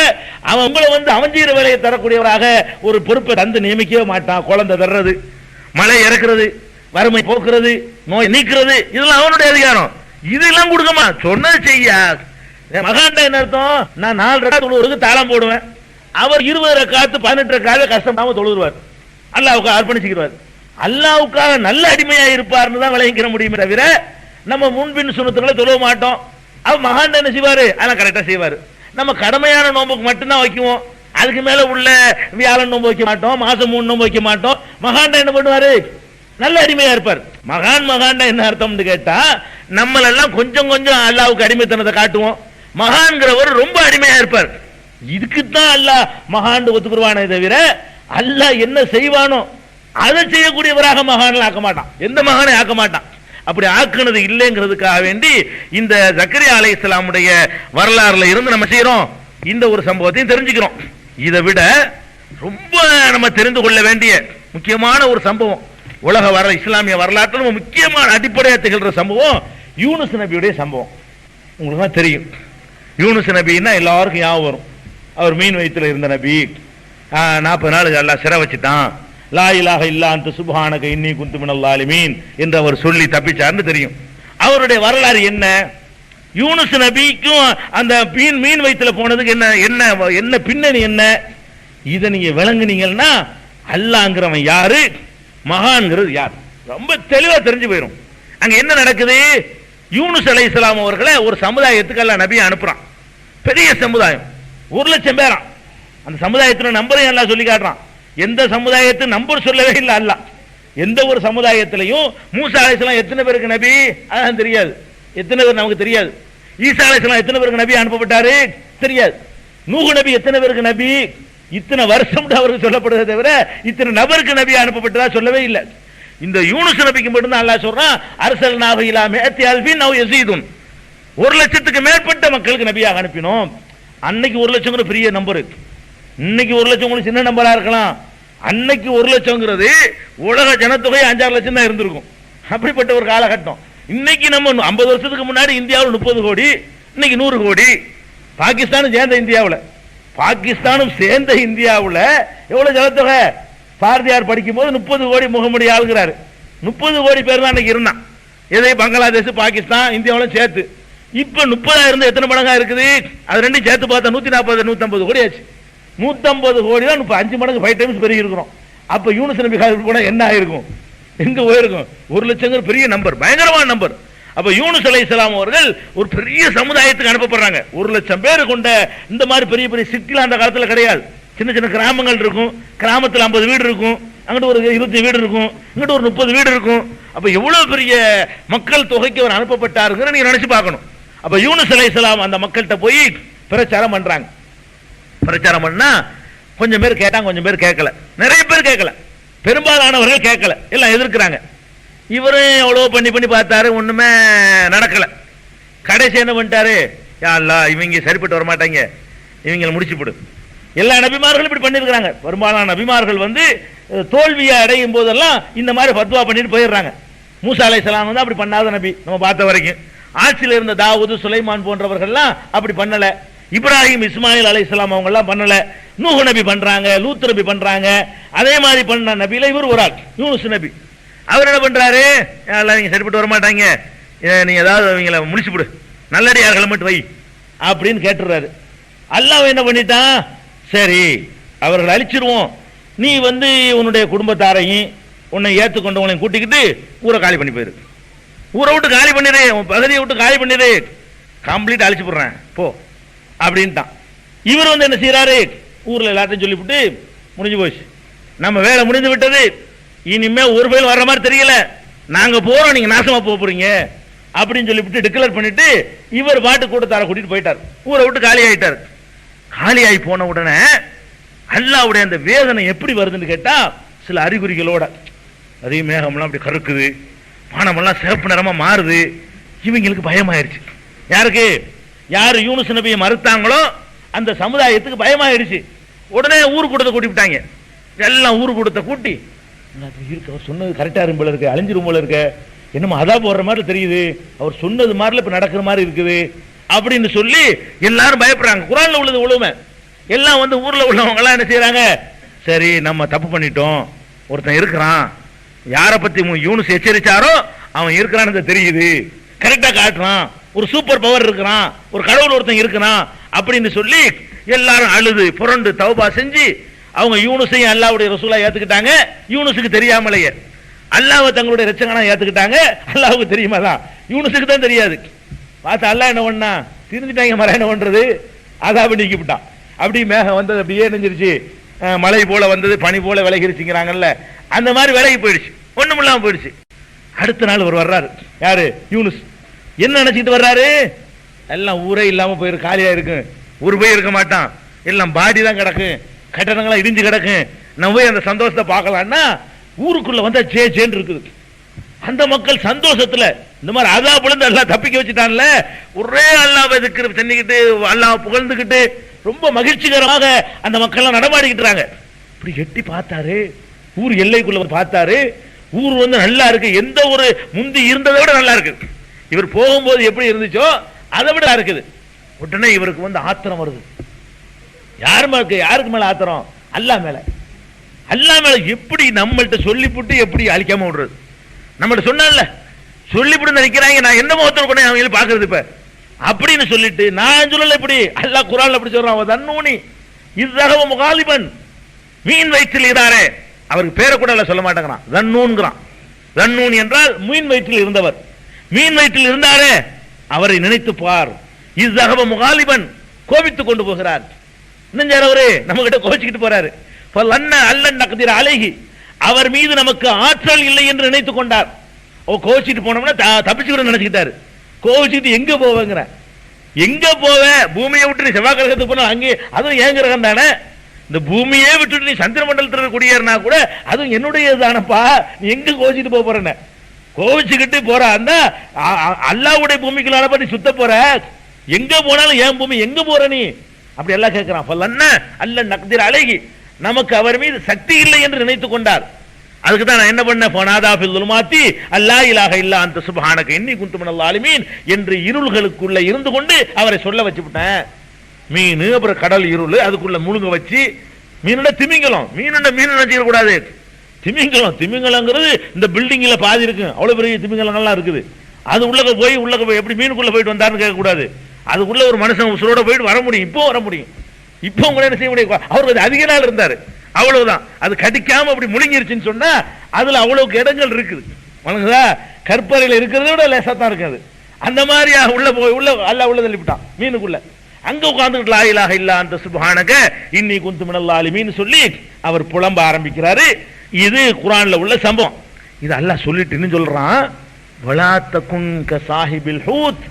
அவன் உங்களை அவன் செய்யற வேலையை தரக்கூடியவராக ஒரு பொறுப்பை தந்து நியமிக்கவே மாட்டான். குழந்தை தர்றது, மழை இறக்குறது, வறுமை போக்குறது, நோய் நீக்கிறது, இதெல்லாம் அவனுடைய அதிகாரம். இதெல்லாம் கொடுக்கமா சொன்னது செய்ய. மகான்டா என்ன அர்த்தம், நான் 4 ரக்காத் தொழுவருக்கு தாளம் போடுவேன், அவர் 20 ரக்காத் 18 ரக்காத் கஷ்டமாம தொழுவார், அல்லாஹ்வுக்கு அர்ப்பணிச்சுக்கிறார். அல்லாஹ்வுக்காக நல்ல அடிமையா இருப்பார்னு தான் விளைவிக்கிற முடியுமே தவிர நம்ம முன்பின் சுன்னத்துக்களை தொழுவ மாட்டோம். அவர் மகான் என்ன செய்வாரு, அதெல்லாம் கரெக்டா செய்வாரு. நம்ம கடமையான நோம்புக்கு மட்டும்தான் வைக்குவோம், அதுக்கு மேல உள்ள வியாழன் நோம்பு வைக்க மாட்டோம், மாசம் 3 நோம்பு வைக்க மாட்டோம். மகான்டா என்ன பண்ணுவாரு, நல்ல அடிமையா இருப்பார். மகான்டா என்ன அர்த்தம்னு கேட்டா நம்மளெல்லாம் கொஞ்சம் கொஞ்சம் அல்லாஹ்வுக்கு அடிமைத்தனத்தை காட்டுவோம், மகான்கிறவர் ரொம்ப அடிமையா இருப்பார். இதுக்குத்தான் அல்லாஹ் மகான் ஒத்துக்குருவானே தவிர அல்லாஹ் என்ன செய்வானோ அதை செய்யக்கூடியவராக மகான்கள் ஆக்க மாட்டான், எந்த மகானை ஆக்க மாட்டான். அப்படி ஆக்குனது இல்லைங்கிறதுக்காக வேண்டி இந்த ஜக்கரியா அலைஹிஸ்ஸலாமுடைய வரலாறுல இருந்து நம்ம செய்யறோம் இந்த ஒரு சம்பவத்தையும் தெரிஞ்சுக்கிறோம். இதை விட ரொம்ப நம்ம தெரிந்து கொள்ள வேண்டிய முக்கியமான ஒரு சம்பவம், உலக இஸ்லாமிய வரலாற்றில் முக்கியமான அடிப்படையாக திகழ்ற சம்பவம் யூனுஸ் நபியுடைய சம்பவம். உங்களுக்கு தெரியும், யூனுஸ் நபின்னா எல்லாருக்கும் ஞாபகம் வரும். அவர் மீன் வயிற்றுல இருந்த நபி, 40 நாள் அல்லாஹ் சிறை வச்சுட்டான், லா இலாஹ இல்லா அன்த சுப்ஹானக இன்னி குன்து மினல் ஸாலிமீன் என்று அவர் சொல்லி தப்பிச்சார்னு தெரியும். அவருடைய வரலாறு என்ன? யூனுஸ் நபிக்கும் அந்த மீன் வயிற்றுல போனதுக்கு என்ன என்ன என்ன பின்னணி என்ன? இதை நீங்க விளங்குனீங்கன்னா அல்லாஹ்ங்கிறவன் யாரு, மகான்கிறது யார் ரொம்ப தெளிவா தெரிஞ்சு போயிடும். அங்க என்ன நடக்குது? யூனுஸ் அலைஹிஸ்ஸலாம் அவர்களை ஒரு சமுதாயத்துக்கு அல்லாஹ் நபியை அனுப்புறான். பெரிய சமுதாயம், 1,00,000 பேரா. அந்த சமுதாயத்தின் நம்பரையும் அல்லாஹ் சொல்லி காட்டுறான். எந்த சமுதாயத்தின் நம்பர் சொல்லவே இல்லை அல்லாஹ். எந்த ஒரு சமுதாயத்திலையும் மூசா அலைஹிஸ்ஸலாம் எத்தனை பேருக்கு நபி அதான் தெரியாது, எத்தனை பேர் நமக்கு தெரியாது. ஈசா அலைஹிஸ்ஸலாம் எத்தனை பேருக்கு நபி அனுப்பப்பட்டாரு தெரியாது. நூஹ் நபி எத்தனை பேருக்கு நபி, இத்தனை வருஷம் அவருக்கு சொல்லப்படுறதை தவிர இத்தனை நபருக்கு நபி அனுப்பப்பட்டதா சொல்லவே இல்லை. இந்த யூனுஸ் நபிக்கு மட்டும்தான் அல்லாஹ் சொல்றான், அர்சல்நாஹு இலா மிஅத்தி அல்ஃபின் அவ் யஸீதுன், 1,00,000க்கு மேற்பட்ட மக்களுக்கு நபியாக அனுப்பினோம். அன்னைக்கு 1,00,000 பெரிய நம்பர், இன்னைக்கு 1,00,000 உங்களுக்கு சின்ன நம்பரா இருக்கலாம். அன்னைக்கு 1,00,000ங்கிறது உலக ஜனத்தொகை 5-6 லட்சம் தான் இருந்திருக்கும். அப்படிப்பட்ட ஒரு காலகட்டம். இன்னைக்கு நம்ம 50 வருஷத்துக்கு முன்னாடி இந்தியாவில் 30 கோடி, இன்னைக்கு 100 கோடி. பாகிஸ்தானும் சேர்ந்த இந்தியாவில், பாகிஸ்தானும் சேர்ந்த இந்தியாவில் எவ்வளவு ஜனத்தொகை? பாரதியார் படிக்கும் போது 30 கோடி முகமுடி ஆளுகிறாரு. 30 கோடி பேர் தான் அன்னைக்கு இருந்தான். எதை பங்களாதேஷ், பாகிஸ்தான், இந்தியாவிலும் சேர்த்து. இப்ப 30 இருந்து எத்தனை மடங்கா இருக்குது? அது ரெண்டும் சேர்த்து பார்த்தா 140 150 கோடி ஆச்சு. 150 கோடி தான் இப்ப 5 மடங்கு 5 டைம்ஸ் பெருகி இருக்கிறோம். அப்ப யூனுஸ் நபி காலத்துக்கு போனா என்ன ஆயிருக்கும்? எங்க போயிருக்கும்? 1,00,000 பெரிய நம்பர், பயங்கரமான நம்பர். அப்ப யூனுஸ் அலைஹிஸ்ஸலாம் அவர்கள் ஒரு பெரிய சமுதாயத்துக்கு அனுப்பப்படுறாங்க. 1,00,000 பேர் கொண்ட இந்த மாதிரி பெரிய பெரிய சிட்டிலாம் அந்த காலத்துல கிடையாது. சின்ன சின்ன கிராமங்கள் இருக்கும், கிராமத்தில் 50 வீடு இருக்கும், அங்கிட்டு ஒரு 20 வீடு இருக்கும், இங்கிட்டு ஒரு 30 வீடு இருக்கும். அப்ப எவ்வளவு பெரிய மக்கள் தொகைக்கு அவர் அனுப்பப்பட்டாருங்கிற நீங்க நினைச்சு பார்க்கணும். அப்ப யூனுஸ் அலைஹிஸ்ஸலாம் அந்த மக்கள்கிட்ட போய் பிரச்சாரம் பண்றாங்க. பிரச்சாரம் பண்ணா கொஞ்சம் பேர் கேட்டாங்க, கொஞ்சம் பேர் கேட்கல. நிறைய பேர் கேட்கல, பெரும்பாலானவர்கள் கேட்கல, எல்லாம் எதிர்க்கிறாங்க. இவரும் எவ்வளவு பண்ணி பண்ணி பார்த்தாரு, ஒண்ணுமே நடக்கல. கடைசி என்ன பண்ணிட்டாரு? யா அல்லாஹ், இவங்க சரிப்பட்டு வர மாட்டாங்க, இவங்களை முடிச்சு போடு. எல்லா நபிமார்களும் இப்படி பண்ணிருக்கிறாங்க. பெரும்பாலான நபிமார்கள் தோல்வியை அடையும் போதெல்லாம் இந்த மாதிரி ஃபத்வா பண்ணிட்டு போயிடுறாங்க. மூசா அலைஹிஸ்ஸலாம் அப்படி பண்ணாத நபி நம்ம பார்த்த வரைக்கும். ஆட்சியில் இருந்த தாவூது, சுலைமான் போன்றவர்கள்லாம் அப்படி பண்ணல. இப்ராஹிம், இஸ்மாயில் அலைஹிஸ்ஸலாம் அவங்க எல்லாம் பண்ணல. நூஹ் நபி பண்றாங்க, லூத் நபி பண்றாங்க. அதே மாதிரி பண்ண நபியில இவர் ஒரு ஆள், யூனுஸ் நபி. அவர் என்ன பண்றாரு? எல்லாம் நீங்க சரிப்பட்டு வர மாட்டாங்க, நீ ஏதாவது அவங்கள முடிச்சு விடு, நல்லடியார்களை மட்டும் வை அப்படின்னு கேட்டுறாரு. அல்லாஹ் என்ன பண்ணிட்டான்? சரி, அவர்களை அழிச்சிருவோம், நீ உன்னுடைய குடும்பத்தாரையும் உன்னை ஏற்றுக்கொண்டவங்களையும் கூட்டிக்கிட்டு ஊரை காலி பண்ணி போயிரு, ஊரை விட்டு காலி பண்ணிடு, உன் பகுதியை விட்டு காலி பண்ணிடு, கம்ப்ளீட் அழிச்சு போடுறேன் போ அப்படின்ட்டான். இவர் என்ன செய்யறாரு? ஊர்ல எல்லாத்தையும் சொல்லிவிட்டு முடிஞ்சு போச்சு, நம்ம வேலை முடிஞ்சு விட்டது, இனிமே ஒரு பேர் வர்ற மாதிரி தெரியல, நாங்க போறோம், நீங்க நாசமா போறீங்க அப்படின்னு சொல்லிவிட்டு டிக்ளேர் பண்ணிட்டு இவர் பாட்டு கூட்டத்தார கூட்டிட்டு போயிட்டார். ஊரை விட்டு காலி ஆயிட்டார். காலி ஆகி போன உடனே அல்லாஹ்வுடைய அந்த வேதனை எப்படி வருதுன்னு கேட்டா சில அறிகுறிகளோட, அதே மேகம்லாம் அப்படி கருக்குது, வானமெல்லாம் சிவப்பு நிறமா மாறுது. இவங்களுக்கு பயமாயிருச்சு. யாருக்கு? யாரு யூனுஸ் நபியை மறுத்தாங்களோ அந்த சமுதாயத்துக்கு பயமாயிருச்சு. உடனே ஊர் கூட்டத்தை கூட்டி விட்டாங்க. எல்லாம் ஊர் கூட்டத்தை கூட்டி, இருக்கு அவர் சொன்னது கரெக்டா இருக்கும் போல இருக்கு, அழிஞ்சிரும் போல இருக்கு, என்னமோ அதா போடுற மாதிரி தெரியுது, அவர் சொன்னது மாதிரில இப்ப நடக்கிற மாதிரி இருக்குது அப்படின்னு சொல்லி எல்லாரும் பயப்படுறாங்க. குர்ஆன்ல உள்ளது உழுமை எல்லாம் ஊர்ல உள்ளவங்க எல்லாம் என்ன செய்யறாங்க? சரி, நம்ம தப்பு பண்ணிட்டோம், ஒருத்தன் இருக்கிறான், யாரை பத்தி யூனுஸ் எச்சரிச்சாரோ அவன் இருக்கிறான்னு தெரியுது, கரெக்டா காட்டுறான், ஒரு சூப்பர் பவர் இருக்கிறான், ஒரு கடவுள் ஒருத்தன் இருக்கிறான் அப்படின்னு சொல்லி எல்லாரும் அழுது புரண்டு தௌபா செஞ்சு அவங்க யூனுஸையும் அல்லாஹ்வுடைய ரசூலா ஏத்துக்கிட்டாங்க. யூனுஸுக்கு தெரியாமலேயே அல்லாஹ்வை தங்களுடைய ரட்சகனா ஏத்துக்கிட்டாங்க. அல்லாஹ்வுக்கு தெரியுமாதான், யூனுஸுக்கு தான் தெரியாது. பார்த்தா அல்லாஹ் என்ன பண்ணா? தெரிஞ்சுட்டாங்க, மர என்ன பண்றது, அதாப நீக்கி விட்டான். அப்படி மேகம் வந்தது அப்படியே நெஞ்சிருச்சு, மழை போல வந்தது, பனி போல விலகிருச்சுங்கிறாங்கல்ல, அந்த மாதிரி விலகி போயிடுச்சு, ஒண்ணும் இல்லாம போயிடுச்சு. அடுத்த நாள் அவர் வர்றாரு. யாரு? யூனுஸ். என்ன நினைச்சிட்டு வர்றாரு? எல்லாம் ஊரே இல்லாம போயிரு, காலியா இருக்கு, ஊர் போய் இருக்க மாட்டான், எல்லாம் பாடி தான் கிடக்கும், கட்டடங்களா இடிஞ்சு கிடக்கும், நம்ம போய் அந்த சந்தோஷத்தை பார்க்கலாம்னா ஊருக்குள்ள வந்தா ஜேன்னு இருக்குது. அந்த மக்கள் சந்தோஷத்துல இந்த மாதிரி அதாபுல இருந்து அல்லாஹ் தப்பிக்க வச்சுட்டான்ல, ஒரே அல்லாஹ்வை திக்ர் செஞ்சுக்கிட்டு அல்லாஹ் புகழ்ந்துகிட்டு ரொம்ப மகிழ்ச்சிகரமாக அந்த மக்கள் எல்லாம் நடமாடிக்கிட்டாங்க. இப்படி எட்டி பார்த்தாரு, ஊர் எல்லைக்குள்ள பார்த்தாரு, ஊர் நல்லா இருக்கு, எந்த ஒரு முந்தி இருந்ததை விட நல்லா இருக்கு. இவர் போகும்போது எப்படி இருந்துச்சோ அதை விட இருக்குது. உடனே இவருக்கு ஆத்திரம் வருது. யாருக்கு மேல ஆத்திரம்? அல்லாஹ் மேல. அல்லாஹ் மேல எப்படி நம்மள்ட்ட சொல்லிவிட்டு எப்படி அழிக்காம விடுறது? நம்மள்ட்ட சொன்னால சொல்லிவிட்டு நினைக்கிறாங்க, நான் எந்த முகத்தில் கூட அவங்க பாக்குறது இப்ப அப்படின்னு சொல்லிட்டு நான் சொல்லல. இப்படி அல்லாஹ் குர்ஆன்ல அப்படி சொல்றான், தன்னூனி இஸ்ஸஹப முகாலிபன், மீன் வயிற்றில் இதாரே. அவருக்கு பேரை கூட சொல்ல மாட்டேங்கிறான், தன்னூன்கிறான். தன்னூன் என்றால் மீன் வயிற்றில் இருந்தவர். மீன் வயிற்றில் இருந்தாரே அவரை நினைத்து பார். இஸ்ஸஹப முகாலிபன், கோபித்துக் கொண்டு போகிறார். இன்னும் அவரு நம்ம கிட்ட கோபிச்சுக்கிட்டு போறாரு. அல்லன் நக்திர அலைஹி, அவர் மீது நமக்கு ஆற்றல் இல்லை என்று நினைத்துக் கொண்டார். கோவிச்சுட்டு போனோம்னா தப்பிச்சுக்கிற நினைச்சுக்கிட்டாரு. கோவிச்சுட்டு எங்க போவங்கிற, எங்க போவ? பூமியை விட்டு நீ செவ்வாய் கிரகத்துக்கு போனா அங்கே, அதுவும் ஏன் கிரகம் தானே. இந்த பூமியே விட்டுட்டு நீ சந்திர மண்டலத்தில் குடியேறினா கூட அதுவும் என்னுடைய தானப்பா, நீ எங்க கோவிச்சுட்டு போறேன்னு கோவிச்சுக்கிட்டு போற. அந்த அல்லாஹ்வுடைய பூமிக்குள்ள நீ சுத்த போற, எங்க போனாலும் ஏன் பூமி, எங்க போற நீ? அப்படி எல்லாம் கேட்கிறான். அல்லன் நக்திர அலைஹி, நமக்கு அவர் மீது சக்தி இல்லை என்று நினைத்துக் கொண்டார். அதுக்கு தான் நான் என்ன பண்ணேன், ஃபனாதா ஃபில் லுல்மாத்தி அல்லா இலாஹ இல்லா அன்த சுப்ஹானக இன்னி குன்து மினல் ஸாலிமீன் என்று இருள்களுக்குள்ள இருந்து கொண்டு அவரை சொல்ல வச்சுவிட்டேன். மீன், அப்புறம் கடல் இருள், அதுக்குள்ள முழுங்க வச்சு மீனோட திமிங்கலம், மீனோட மீன் நினைச்சிட கூடாது. திமிங்கலம், திமிங்கலங்கிறது இந்த பில்டிங்ல பாதி இருக்கு, அவ்வளவு பெரிய திமிங்கலங்கள்லாம் இருக்குது. அது உள்ளக போய் எப்படி மீனுக்குள்ள போயிட்டு வந்தாருன்னு கேட்க கூடாது. அதுக்குள்ள ஒரு மனுஷன் உசுரோட போயிட்டு வர முடியும், இப்போ வர முடியும். இப்போ கூட என்ன செய்ய முடியும், அவருக்கு அதிக நாள் இருந்தாரு, அவ்வளவுதான். அது கடிக்காம அப்படி முழுங்கிருச்சுன்னு சொன்னா அதுல அவ்வளவுக்கு இடங்கள் இருக்குது. வணங்குதா, கற்பறையில இருக்கிறத விட லேசா தான் இருக்காது. அந்த மாதிரி உள்ள போய் உள்ள அல்லாஹ் உள்ள தள்ளிவிட்டான் மீனுக்குள்ள. அங்க உட்கார்ந்துட்டு லா இலாஹ இல்லா அன்த சுப்ஹானக இன்னி குன்து மினல் ஸாலிமீன் சொல்லி அவர் புலம்ப ஆரம்பிக்கிறாரு. இது குர்ஆன்ல உள்ள சம்பவம். இது அல்லாஹ் சொல்லிட்டு இன்னும் சொல்றான், வலா தகுன் க சாஹிபில் ஹூத்.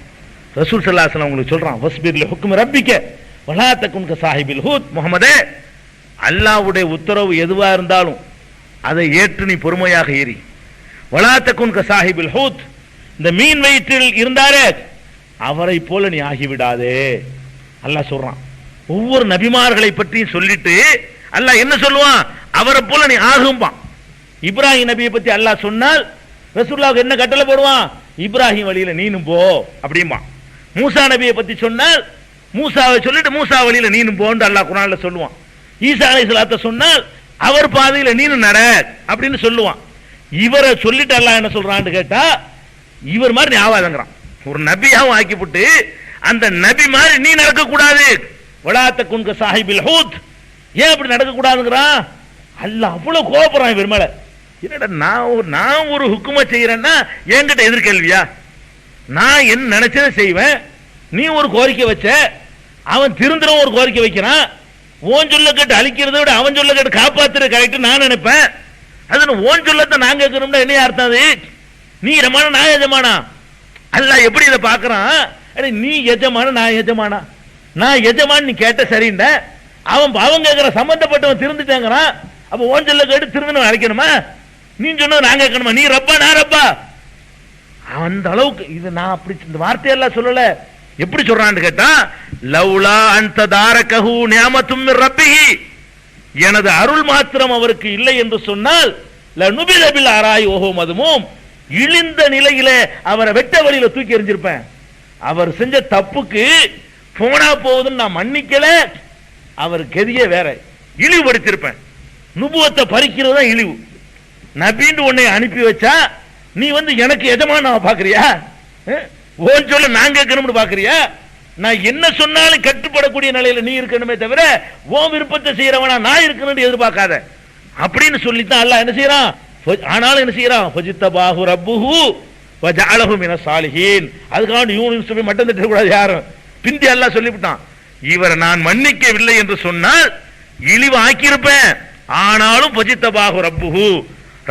ரசூல் ஸல்லல்லாஹு அலைஹி வஸல்லம் உங்களுக்கு சொல்றான், வஸ்பிர் லிஹுக்மி ரப்பிக வலா தகுன் க சாஹிபில் ஹூத். முஹம்மதே, அல்லாஹ்வுடைய உத்தரவு எதுவா இருந்தாலும் அதை ஏற்று நீ பொறுமையாக ஏறி. வலா தகுன் க சாஹிபில் ஹூத், இந்த மீன் வயிற்றில் இருந்தாரே அவரை போல நீ ஆகிவிடாதே அல்லாஹ் சொல்றான். ஒவ்வொரு நபிமார்களை பற்றியும் சொல்லிட்டு அல்லாஹ் என்ன சொல்லுவான், அவரை போல நீ ஆகும்பான். இப்ராஹிம் நபியை பத்தி அல்லாஹ் சொன்னால் ரசூலுல்லாஹ்வுக்கு என்ன கட்டளை போடுவான், இப்ராஹிம் வழியில நீனும் போ அப்படிம்பான். மூசா நபியை பத்தி சொன்னால் மூசாவை சொல்லிட்டு மூசா வழியில நீனும் போன்னு அல்லாஹ் குர்ஆன்ல சொல்லுவான். ஈசா அலைஹிஸ்ஸலாத்தை சொன்னால் அவர் பாதையில நீனும் நட அப்படின்னு சொல்லுவான். இவரை சொல்லிட்டு அல்லாஹ் என்ன சொல்றான்னு கேட்டா, இவர் மாதிரி நீ ஆவாதங்கிறான். ஒரு நபியாவும் ஆக்கிவிட்டு அந்த நபி மாதிரி நீ நடக்க கூடாது. வலா தகுன் க சாஹிபில் ஹூத், ஏன் அப்படி நடக்க கூடாதுங்கிறான் அல்லாஹ். அவ்வளவு கோபப்படுறான் இவர் மேல. என்னடா நான் ஒரு ஹுக்கும செய்யறேன்னா என்கிட்ட எதிர்கேள்வியா? நான் என்ன நினைச்சதை செய்வேன், நீ ஒரு கோரிக்கை வச்ச, அவன் திருந்துறவன் ஒரு கோரிக்கை வைக்கிறான். ஓன் சொல்ல கேட்டு அழிக்கிறத விட அவன் சொல்ல கேட்டு காப்பாத்துற கரெக்ட் நான் நினைப்பேன். அது ஓன் சொல்லத்தை நான் கேட்கணும்னா என்ன அர்த்தம்? அது நீ எஜமானா நான் எஜமானா? அல்லாஹ் எப்படி இதை பாக்குறான், நீ எஜமான நான் எஜமானா? நான் எஜமான் நீ கேட்ட சரிண்ட, அவன் கேட்கிற சம்பந்தப்பட்டவன் திருந்துட்டாங்கிறான். அப்ப ஓன் சொல்ல கேட்டு திருந்தணும் அழைக்கணுமா? நீ சொன்னது நான் கேட்கணுமா? நீ ரப்பா நான் ரப்பா? அந்த அளவுக்கு இது நான் அப்படி இந்த வார்த்தையெல்லாம் சொல்லல. எப்படி சொல்றான்னு கேட்டா, லவ்லா அன்த தாரகஹு நிஅமத்தும் மிர் ரப்பிஹி, எனது அருள் மாத்திரம் அவருக்கு இல்லை என்று சொன்னால் லனுபித பில் அராய் ஓஹோ மதுமும், இழிந்த நிலையிலே அவரை வெட்ட வழியில தூக்கி எறிஞ்சிருப்பேன். அவர் செஞ்ச தப்புக்கு போனா போகுதுன்னு நான் மன்னிக்கல, அவர் கெதியே வேற, இழிவுபடுத்திருப்பேன். நுபுவத்தை பறிக்கிறது தான் இழிவு. நபின்னு உன்னை அனுப்பி வச்சா நீ எனக்கு எஜமான பாக்குறியா? ஓன் சொல்ல நான் கேட்கணும்னு பாக்குறியா? நான் என்ன சொன்னாலும் கட்டுப்படக்கூடிய நிலையில நீ இருக்கணுமே தவிர ஓன் விருப்பத்தை செய்யறவனா நான் இருக்கணும்னு எதிர்பார்க்காத அப்படின்னு சொல்லித்தான் அல்லாஹ் என்ன செய்யறான். ஆனாலும் என்ன செய்யறான், ஃபஜித்தபாஹு ரப்புஹு வஜஅலஹு மினஸ் ஸாலிஹீன். அதுக்காக யூனுஸ் நபி மட்டும் திட்ட கூடாது யாரும். பிந்தி அல்லாஹ் சொல்லிவிட்டான், இவரை நான் மன்னிக்கவில்லை என்று சொன்னால் இழிவு ஆக்கியிருப்பேன். ஆனாலும் ஃபஜித்தபாஹு ரப்புஹு,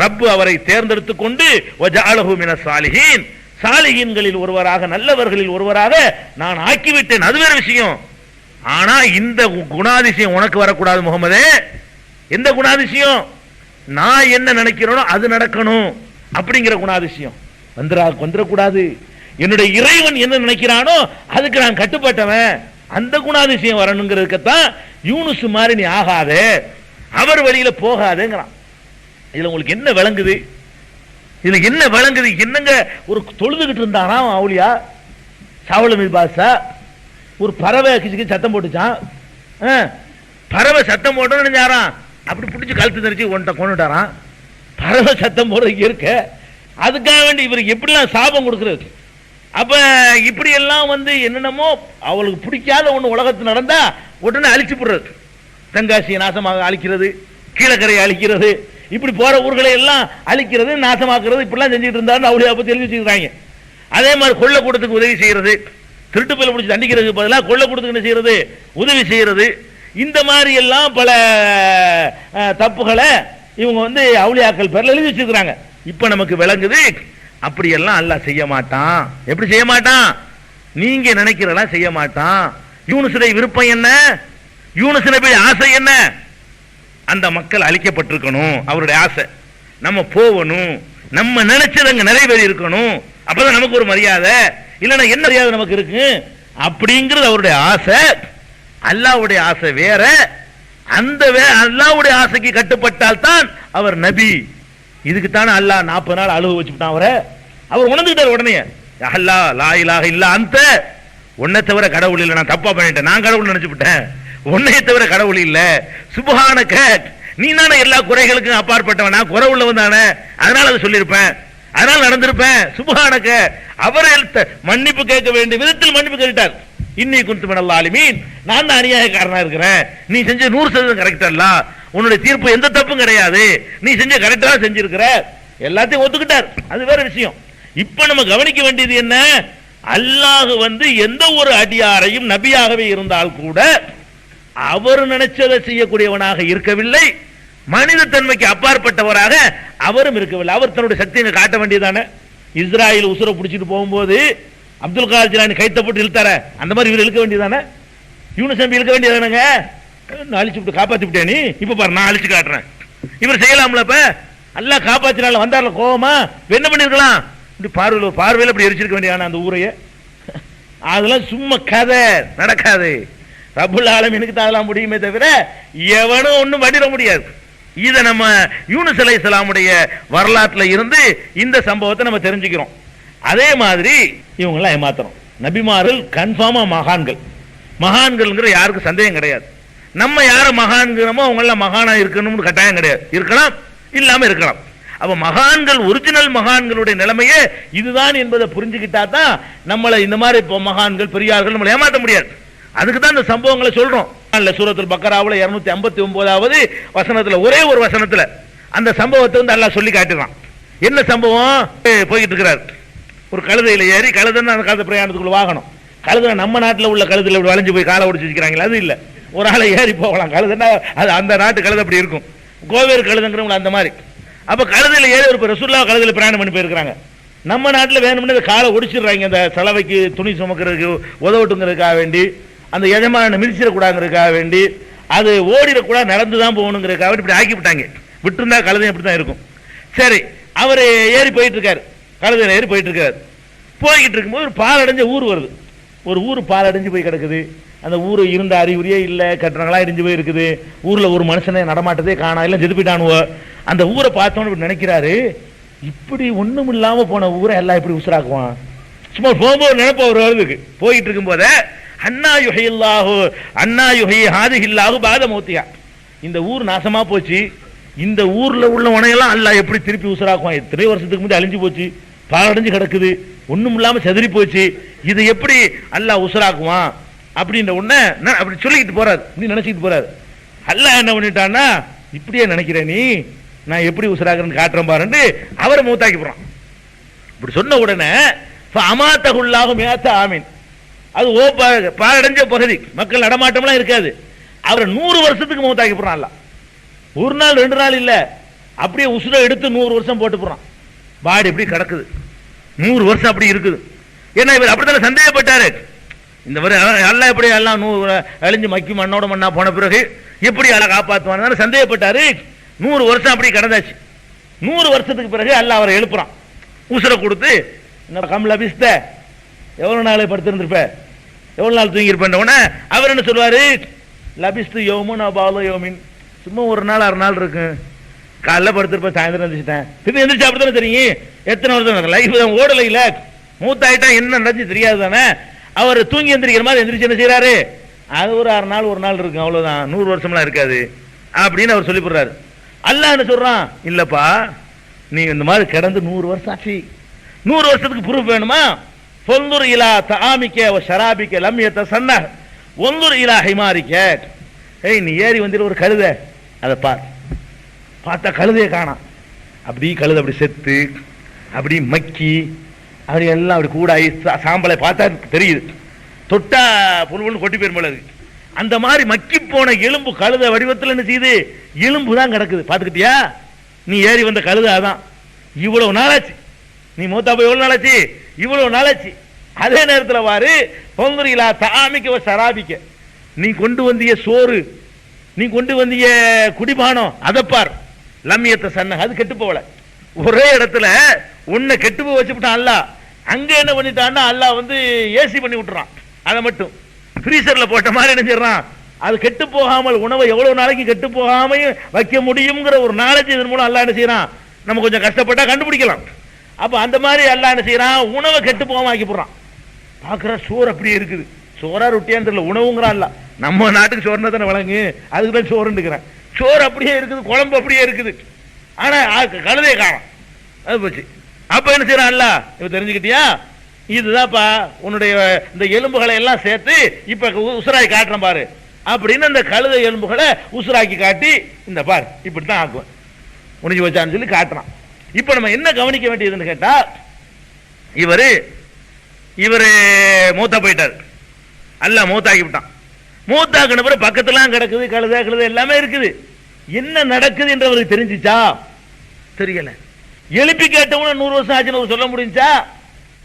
ரப்பு அவரை தேர்ந்தெடுத்துக் கொண்டு வஜஅலஹு மினஸ் ஸாலிஹீன், சாலிஹீன்களில் ஒருவராக நல்லவர்களில் ஒருவராக நான் ஆக்கிவிட்டேன். அது வேற விஷயம். ஆனா இந்த குணாதிசயம் உனக்கு வரக்கூடாது முகமதே. எந்த குணாதிசயம்? நான் என்ன நினைக்கிறேனோ அது நடக்கணும் அப்படிங்கிற குணாதிசயம் வந்துடக்கூடாது. என்னுடைய இறைவன் என்ன நினைக்கிறானோ அதுக்கு நான் கட்டுப்பட்டவன், அந்த குணாதிசயம் வரணுங்கிறதுக்குத்தான் யூனுஸ் மாதிரி நீ ஆகாதே, அவர் வழியில போகாதேங்கிறான். இதுல உங்களுக்கு என்ன விளங்குது? இதுல என்ன விளங்குது? என்னங்க ஒரு தொழுதுகிட்டு இருந்தானா அவுலியா சாவல பாஷா, ஒரு பறவை கிச்சு சத்தம் போட்டுச்சான். பறவை சத்தம் போட்டோன்னு யாராம் அப்படி பிடிச்சி கழுத்து தெரிச்சு கொண்டுட்டாரான். பறவை சத்தம் போடுறதுக்கு இருக்க, அதுக்காக வேண்டி இவருக்கு எப்படிலாம் சாபம் கொடுக்கறது. அப்ப இப்படி எல்லாம் என்னென்னமோ அவளுக்கு பிடிக்காத ஒண்ணு உலகத்தில் நடந்தா உடனே அழிச்சு போடுறது. தென்காசியை நாசமாக அழிக்கிறது, கீழக்கரையை அழிக்கிறது, இப்படி போற ஊர்களை எல்லாம் அழிக்கிறது, நாசமாக்குறது, இப்படிலாம் செஞ்சுட்டு இருந்தாரு அவளியா பத்தி எழுதி வச்சுக்கிறாங்க. அதே மாதிரி கொள்ள கூட்டத்துக்கு உதவி செய்யறது, திருட்டு பயில பிடிச்சி தண்டிக்கிறதுக்கு பதிலாக கொள்ள கூட்டத்துக்கு என்ன செய்யறது, உதவி செய்யறது. இந்த மாதிரி எல்லாம் பல தப்புகளை இவங்க அவுளியாக்கள் பேர்ல எழுதி வச்சிருக்கிறாங்க. இப்ப நமக்கு விளங்குது, அப்படி எல்லாம் அல்லாஹ் செய்ய மாட்டான். எப்படி செய்ய மாட்டான்? நீங்க நினைக்கிறதெல்லாம் செய்ய மாட்டான். யூனுசுடைய விருப்பம் என்ன? யூனுஸ் நபியுடைய ஆசை என்ன? அந்த மக்கள் அழிக்கப்பட்டிருக்கணும், அவருடைய ஆசை. நம்ம போகணும், நம்ம நினைச்சது அங்க நிறைவேறி இருக்கணும், அப்பதான் நமக்கு ஒரு மரியாதை. இல்லைன்னா என்ன மரியாதை நமக்கு இருக்கு அப்படிங்கிறது அவருடைய ஆசை. அல்லாஹ்வுடைய ஆசை வேற. அந்த அல்லாஹ்வுடைய ஆசைக்கு கட்டுப்பட்டால் தான் அவர் நபி. இதுக்கு தானே அல்லாஹ் 40 நாள் அழுக வச்சுட்டான் அவரை. அவர் உணர்ந்துட்டார் உடனே, அல்லாஹ் லா இலாஹ இல்லா அந்த, உன்னை தவிர கடவுள் இல்லை, நான் தப்பா பண்ணிட்டேன், நான் கடவுள் நினைச்சுட்டேன், உன்னைய தவிர கடவுள் இல்ல, சுப்ஹானக, நீ தானே எல்லா குறைகளுக்கும் அப்பாற்பட்டவன், நான் குறை உள்ளவன் தானே, அதனால அதை சொல்லியிருப்பேன், அதனால நடந்திருப்பேன், சுப்ஹானக. அவரை மன்னிப்பு கேட்க வேண்டிய விதத்தில் மன்னிப்பு கேட்டார். இன்னி குன்து மினல் ஆலிமீன், நான் தான் அநியாயக்காரனா இருக்கிறேன், நீ செஞ்ச 100% கரெக்ட் அல்ல, உன்னுடைய தீர்ப்பு எந்த தப்பும் கிடையாது, நீ செஞ்ச கரெக்டா செஞ்சிருக்கிற, எல்லாத்தையும் ஒத்துக்கிட்டார். அது வேற விஷயம். இப்ப நம்ம கவனிக்க வேண்டியது என்ன? அல்லாஹ் எந்த ஒரு அடியாரையும் நபியாகவே இருந்தால் கூட அவர் நினைச்சதை செய்யக்கூடியவனாக இருக்கவில்லை, மனித தன்மைக்கு அப்பாற்பட்டவராக அவரும் இருக்கவில்லை. அவர் தன்னுடைய சக்தியை காட்ட வேண்டியதானே. இஸ்ராயல் உசுரை பிடிச்சிட்டு போகும்போது அப்துல் காதர் ஜிலானி கைத்த போட்டு இழுத்தார, அந்த மாதிரி இவர் இழுக்க வேண்டியதானே, யூனுஸ் நபி இழுக்க வேண்டியதானங்க. அழிச்சு விட்டு காப்பாத்தி விட்டே நீ, இப்ப பாரு நான் அழிச்சு காட்டுறேன். இவர் செய்யலாம்ல, இப்ப அல்லாஹ் காப்பாத்தினால வந்தார்ல கோவமா, என்ன பண்ணிருக்கலாம், இப்படி பார்வையில் இப்படி எரிச்சிருக்க வேண்டியதான அந்த ஊரைய. அதெல்லாம் சும்மா கதை நடக்காது. ரப்புல் ஆலமீனுக்கு தான் அதெல்லாம் முடியுமே தவிர எவனும் ஒன்றும் பண்ணிட முடியாது. இதை நம்ம யூனுஸ் அலைஹிஸ்ஸலாமுடைய வரலாற்றுல இருந்து இந்த சம்பவத்தை நம்ம தெரிஞ்சுக்கிறோம். அதே மாதிரி இவங்கெல்லாம் ஏமாத்துறோம். நபிமார்கள் கன்ஃபார்மா மகான்கள், மகான்கள்ங்கிற யாருக்கும் சந்தேகம் கிடையாது. நம்ம யார மகான்கிறோமோ அவங்கெல்லாம் மகானா இருக்கணும்னு கட்டாயம் கிடையாது, இருக்கலாம் இல்லாம இருக்கலாம். அப்ப மகான்கள், ஒரிஜினல் மகான்களுடைய நிலைமையே இதுதான் என்பதை புரிஞ்சுக்கிட்டா தான் நம்மளை இந்த மாதிரி மகான்கள் பெரியார்கள் நம்மளை ஏமாற்ற முடியாது. அதுக்கு தான் இந்த சம்பவங்களை சொல்றோம். சூரத்துல் பக்கராவுல 259வது வசனத்துல, ஒரே ஒரு வசனத்துல அந்த சம்பவத்தை அல்லாஹ் சொல்லி காட்டுறான். என்ன சம்பவம்? போயிட்டு இருக்கிறார், ஒரு கழுதையில ஏறி, கழுதைன்னு அந்த காலத்து பிரயாணத்துக்குள்ள வாகனம், கழுதை நம்ம நாட்டில் உள்ள கழுதையில இப்படி வளைஞ்சு போய் காலை ஒடிச்சு வச்சுக்கிறாங்களா, அது இல்ல, ஒரு ஆளை ஏறி போகலாம். கழுதைன்னா அது அந்த நாட்டு கழுதை அப்படி இருக்கும், கோவேறு கழுதைங்கிறவங்க அந்த மாதிரி. அப்ப கழுதையில ஏறி ஒரு ரசூலுல்லாஹ் கழுதையில பிரயாணம் பண்ணி போயிருக்கிறாங்க. நம்ம நாட்டில் வேணும்னு காலை ஒடிச்சிடுறாங்க, அந்த செலவைக்கு துணி சுமக்கிறதுக்கு உதவட்டுங்கிறதுக்காக வேண்டி, அந்த எஜமான மிதிச்சிடக்கூடாதுங்கிறதுக்காக வேண்டி, அது ஓடிடக்கூடாது, நடந்துதான் போகணுங்கிறதுக்காக வேண்டி இப்படி ஆக்கி விட்டாங்க. விட்டுருந்தா கழுதை அப்படி தான் இருக்கும். சரி, அவர் ஏறி போயிட்டு இருக்காரு, கழுதையில ஏறி போயிட்டு இருக்காரு. போய்கிட்டு இருக்கும்போது ஒரு பாலடைஞ்ச ஊர் வருது. ஒரு ஊர் பாலடைஞ்சு போய் கிடக்குது. அந்த ஊர் இருந்த அறிகுறியே இல்லை, கட்டுறங்களா இடிஞ்சு போய் இருக்குது. ஊர்ல ஒரு மனுஷனை நடமாட்டதே காணா, எல்லாம் செத்து போயிட்டானுவோ. அந்த ஊரை பார்த்தோன்னு நினைக்கிறாரு, இப்படி ஒண்ணும் இல்லாம போன ஊரை எல்லாம் இப்படி உசுராக்குவான். சும்மா போகும்போது நினைப்ப ஒரு வருதுக்கு. போயிட்டு இருக்கும் போத அண்ணா யுஹில்லாஹு அண்ணா யுஹி ஹாதிஹில்லாஹு பாத மௌத்தியா, இந்த ஊர் நாசமா போச்சு, இந்த ஊர்ல உள்ள உனையெல்லாம் அல்லாஹ் எப்படி திருப்பி உசுராக்குவான், எத்தனை வருஷத்துக்கு முன்னாடி அழிஞ்சு போச்சு, பாலடைஞ்சு கிடக்குது, ஒண்ணும் இல்லாம செதறி போச்சு, இது எப்படி அல்லாஹ் உசுராக்குவான் அப்படின்ற உடனே அப்படி சொல்லிக்கிட்டு போறாரு, இப்படி நினைச்சிட்டு போறாரு. அல்லாஹ் என்ன பண்ணிட்டான்னா, இப்படியே நினைக்கிறேன் நீ, நான் எப்படி உசுராக்குறேன்னு காட்டுறேன் பாருன்னு அவரை மூத்தாக்கி போறான். இப்படி சொன்ன உடனே அமாத்தகுல்லாஹு மியத்த ஆமீன், அது பாலடைஞ்ச பகுதி, மக்கள் நடமாட்டம்லாம் இருக்காது, அவரை 100 வருஷத்துக்கு மூத்தாக்கி போறான். அல்லாஹ் ஒரு நாள் 2 நாள் இல்ல, அப்படியே உசுரை எடுத்து 100 வருஷம் போட்டு போறான். பாடி எப்படி கிடக்குது, 100 வருஷம் அப்படி இருக்குது. ஏன்னா இவர் அப்படித்தான சந்தேகப்பட்டாரு, இந்த மாதிரி எல்லாம் எப்படி எல்லாம் 100 அழிஞ்சு மக்கி மண்ணோட மண்ணா போன பிறகு எப்படி எல்லாம் காப்பாற்றுவான்னு சந்தேகப்பட்டாரு. 100 வருஷம் அப்படி கிடந்தாச்சு. 100 வருஷத்துக்கு பிறகு அல்லாஹ் அவரை எழுப்புறான், உசுரை கொடுத்து, கம்ல பிஸ்த எவ்வளவு நாள் படுத்திருந்திருப்ப, எவ்வளவு நாள் தூங்கியிருப்பேன். அவர் என்ன சொல்வாரு, லபிஸ்து யோமுன் அபால யோமின், சும்மா ஒரு நாள் 6 நாள் இருக்கு, காலைல படுத்திருப்பேன், சாயந்தரம் எந்திரிச்சிட்டேன், திரும்பி எந்திரிச்சு அப்படித்தானே தெரியும், எத்தனை வருஷம் லைஃப் ஓடல இல்ல, மூத்தாயிட்டா என்ன நடந்துச்சு தெரியாது தானே. அவர் தூங்கி எந்திரிக்கிற மாதிரி எந்திரிச்சு என்ன செய்யறாரு, அது ஒரு 6 நாள் 1 நாள் இருக்கு, அவ்வளவுதான், 100 வருஷம்லாம் இருக்காது. அப்படின்னு அவர் சொல்லி போடுறாரு. அல்லாஹ் என்ன சொல்றான், இல்லப்பா நீ இந்த மாதிரி கிடந்து 100 வருஷம் ஆச்சு, 100 வருஷத்துக்கு ப்ரூஃப் வேணுமா? ஃபன்துர் இலா தஆமிக வ ஷராபிக லம் யதஸன்னா வன்துர் இலா ஹிமாரிக. ஏய், நீ ஏறி வந்து ஒரு கழுதை, அதை பார்த்தா கழுதையை காணாம். அப்படி கழுதை அப்படி செத்து அப்படி மக்கி அப்படி எல்லாம் அப்படி கூடாயி சாம்பலை பார்த்தா தெரியுது, தொட்டா புல்வன் கொட்டி போயிரும் போல இருக்கு. அந்த மாதிரி மக்கி போன எலும்பு கழுத வடிவத்தில் என்ன செய்யுது, எலும்பு தான் கிடக்குது. பார்த்துக்கிட்டியா, நீ ஏறி வந்த கழுத அதான். இவ்வளவு நாளாச்சு, நீ மூத்தா போய் எவ்வளவு நாளாச்சு, இவ்வளவு நாளாச்சு. அதே நேரத்தில் வாரு பொங்குறீங்களா தாமிக்க சராபிக்க, நீ கொண்டு வந்திய சோறு, நீ கொண்டு வந்திய குடிபானம், அதை பார். லம்மியத்தை சன்ன அது கெட்டு போகல. ஒரே இடத்துல உன்னை கெட்டு போய் வச்சுட்டான் அல்ல. அங்க என்ன பண்ணிட்டான்னா அல்லாஹ் வந்து ஏசி பண்ணி விட்டுறான். அதை மட்டும் ஃப்ரீசர்ல போட்ட மாதிரி என்ன செய்யறான், அது கெட்டு போகாமல் உணவை எவ்வளவு நாளைக்கு கெட்டு போகாமையும் வைக்க முடியுங்கிற ஒரு நாலேஜ் இதன் மூலம் அல்லாஹ் என்ன செய்யறான், நம்ம கொஞ்சம் கஷ்டப்பட்டா கண்டுபிடிக்கலாம். அப்ப அந்த மாதிரி அல்லாஹ் என்ன செய்யறான், உணவை கெட்டு போகாம ஆக்கி போடுறான். பாக்குற சோறு அப்படியே இருக்குது, சோறா ரொட்டியான்னு தெரியல, உணவுங்கிறான் இல்ல. நம்ம நாட்டுக்கு சோறுனா தானே வழங்கு, அதுக்கு தான் சோறுன்னு. சோறு அப்படியே இருக்குது, குழம்பு அப்படியே இருக்குது, ஆனா கழுதையை காணோம். அது போச்சு. அப்ப என்ன செய்யறான் அல்லாஹ், இப்ப தெரிஞ்சுக்கிட்டியா, இதுதான்ப்பா உன்னுடைய இந்த எலும்புகளை எல்லாம் சேர்த்து இப்ப உசுராய் காட்டுறேன் பாரு அப்படின்னு அந்த கழுதை எலும்புகளை உசுராக்கி காட்டி, இந்த பார் இப்படித்தான் ஆக்குவேன் முடிஞ்சு வச்சான்னு சொல்லி காட்டுறான். இப்ப நம்ம என்ன கவனிக்க வேண்டியதுன்னு கேட்டா, இவரு மூத்தா போயிட்டார், அல்லாஹ் மூத்தாக்கி விட்டான். மூத்தாக்குன பிறகு பக்கத்துலாம் கிடக்குது, கழுதை எல்லாமே இருக்குது. என்ன நடக்குது என்று அவருக்கு தெரிஞ்சிச்சா? தெரியல. எழுப்பி கேட்டவன 100 வருஷம் ஆச்சுன்னு சொல்ல முடிஞ்சா?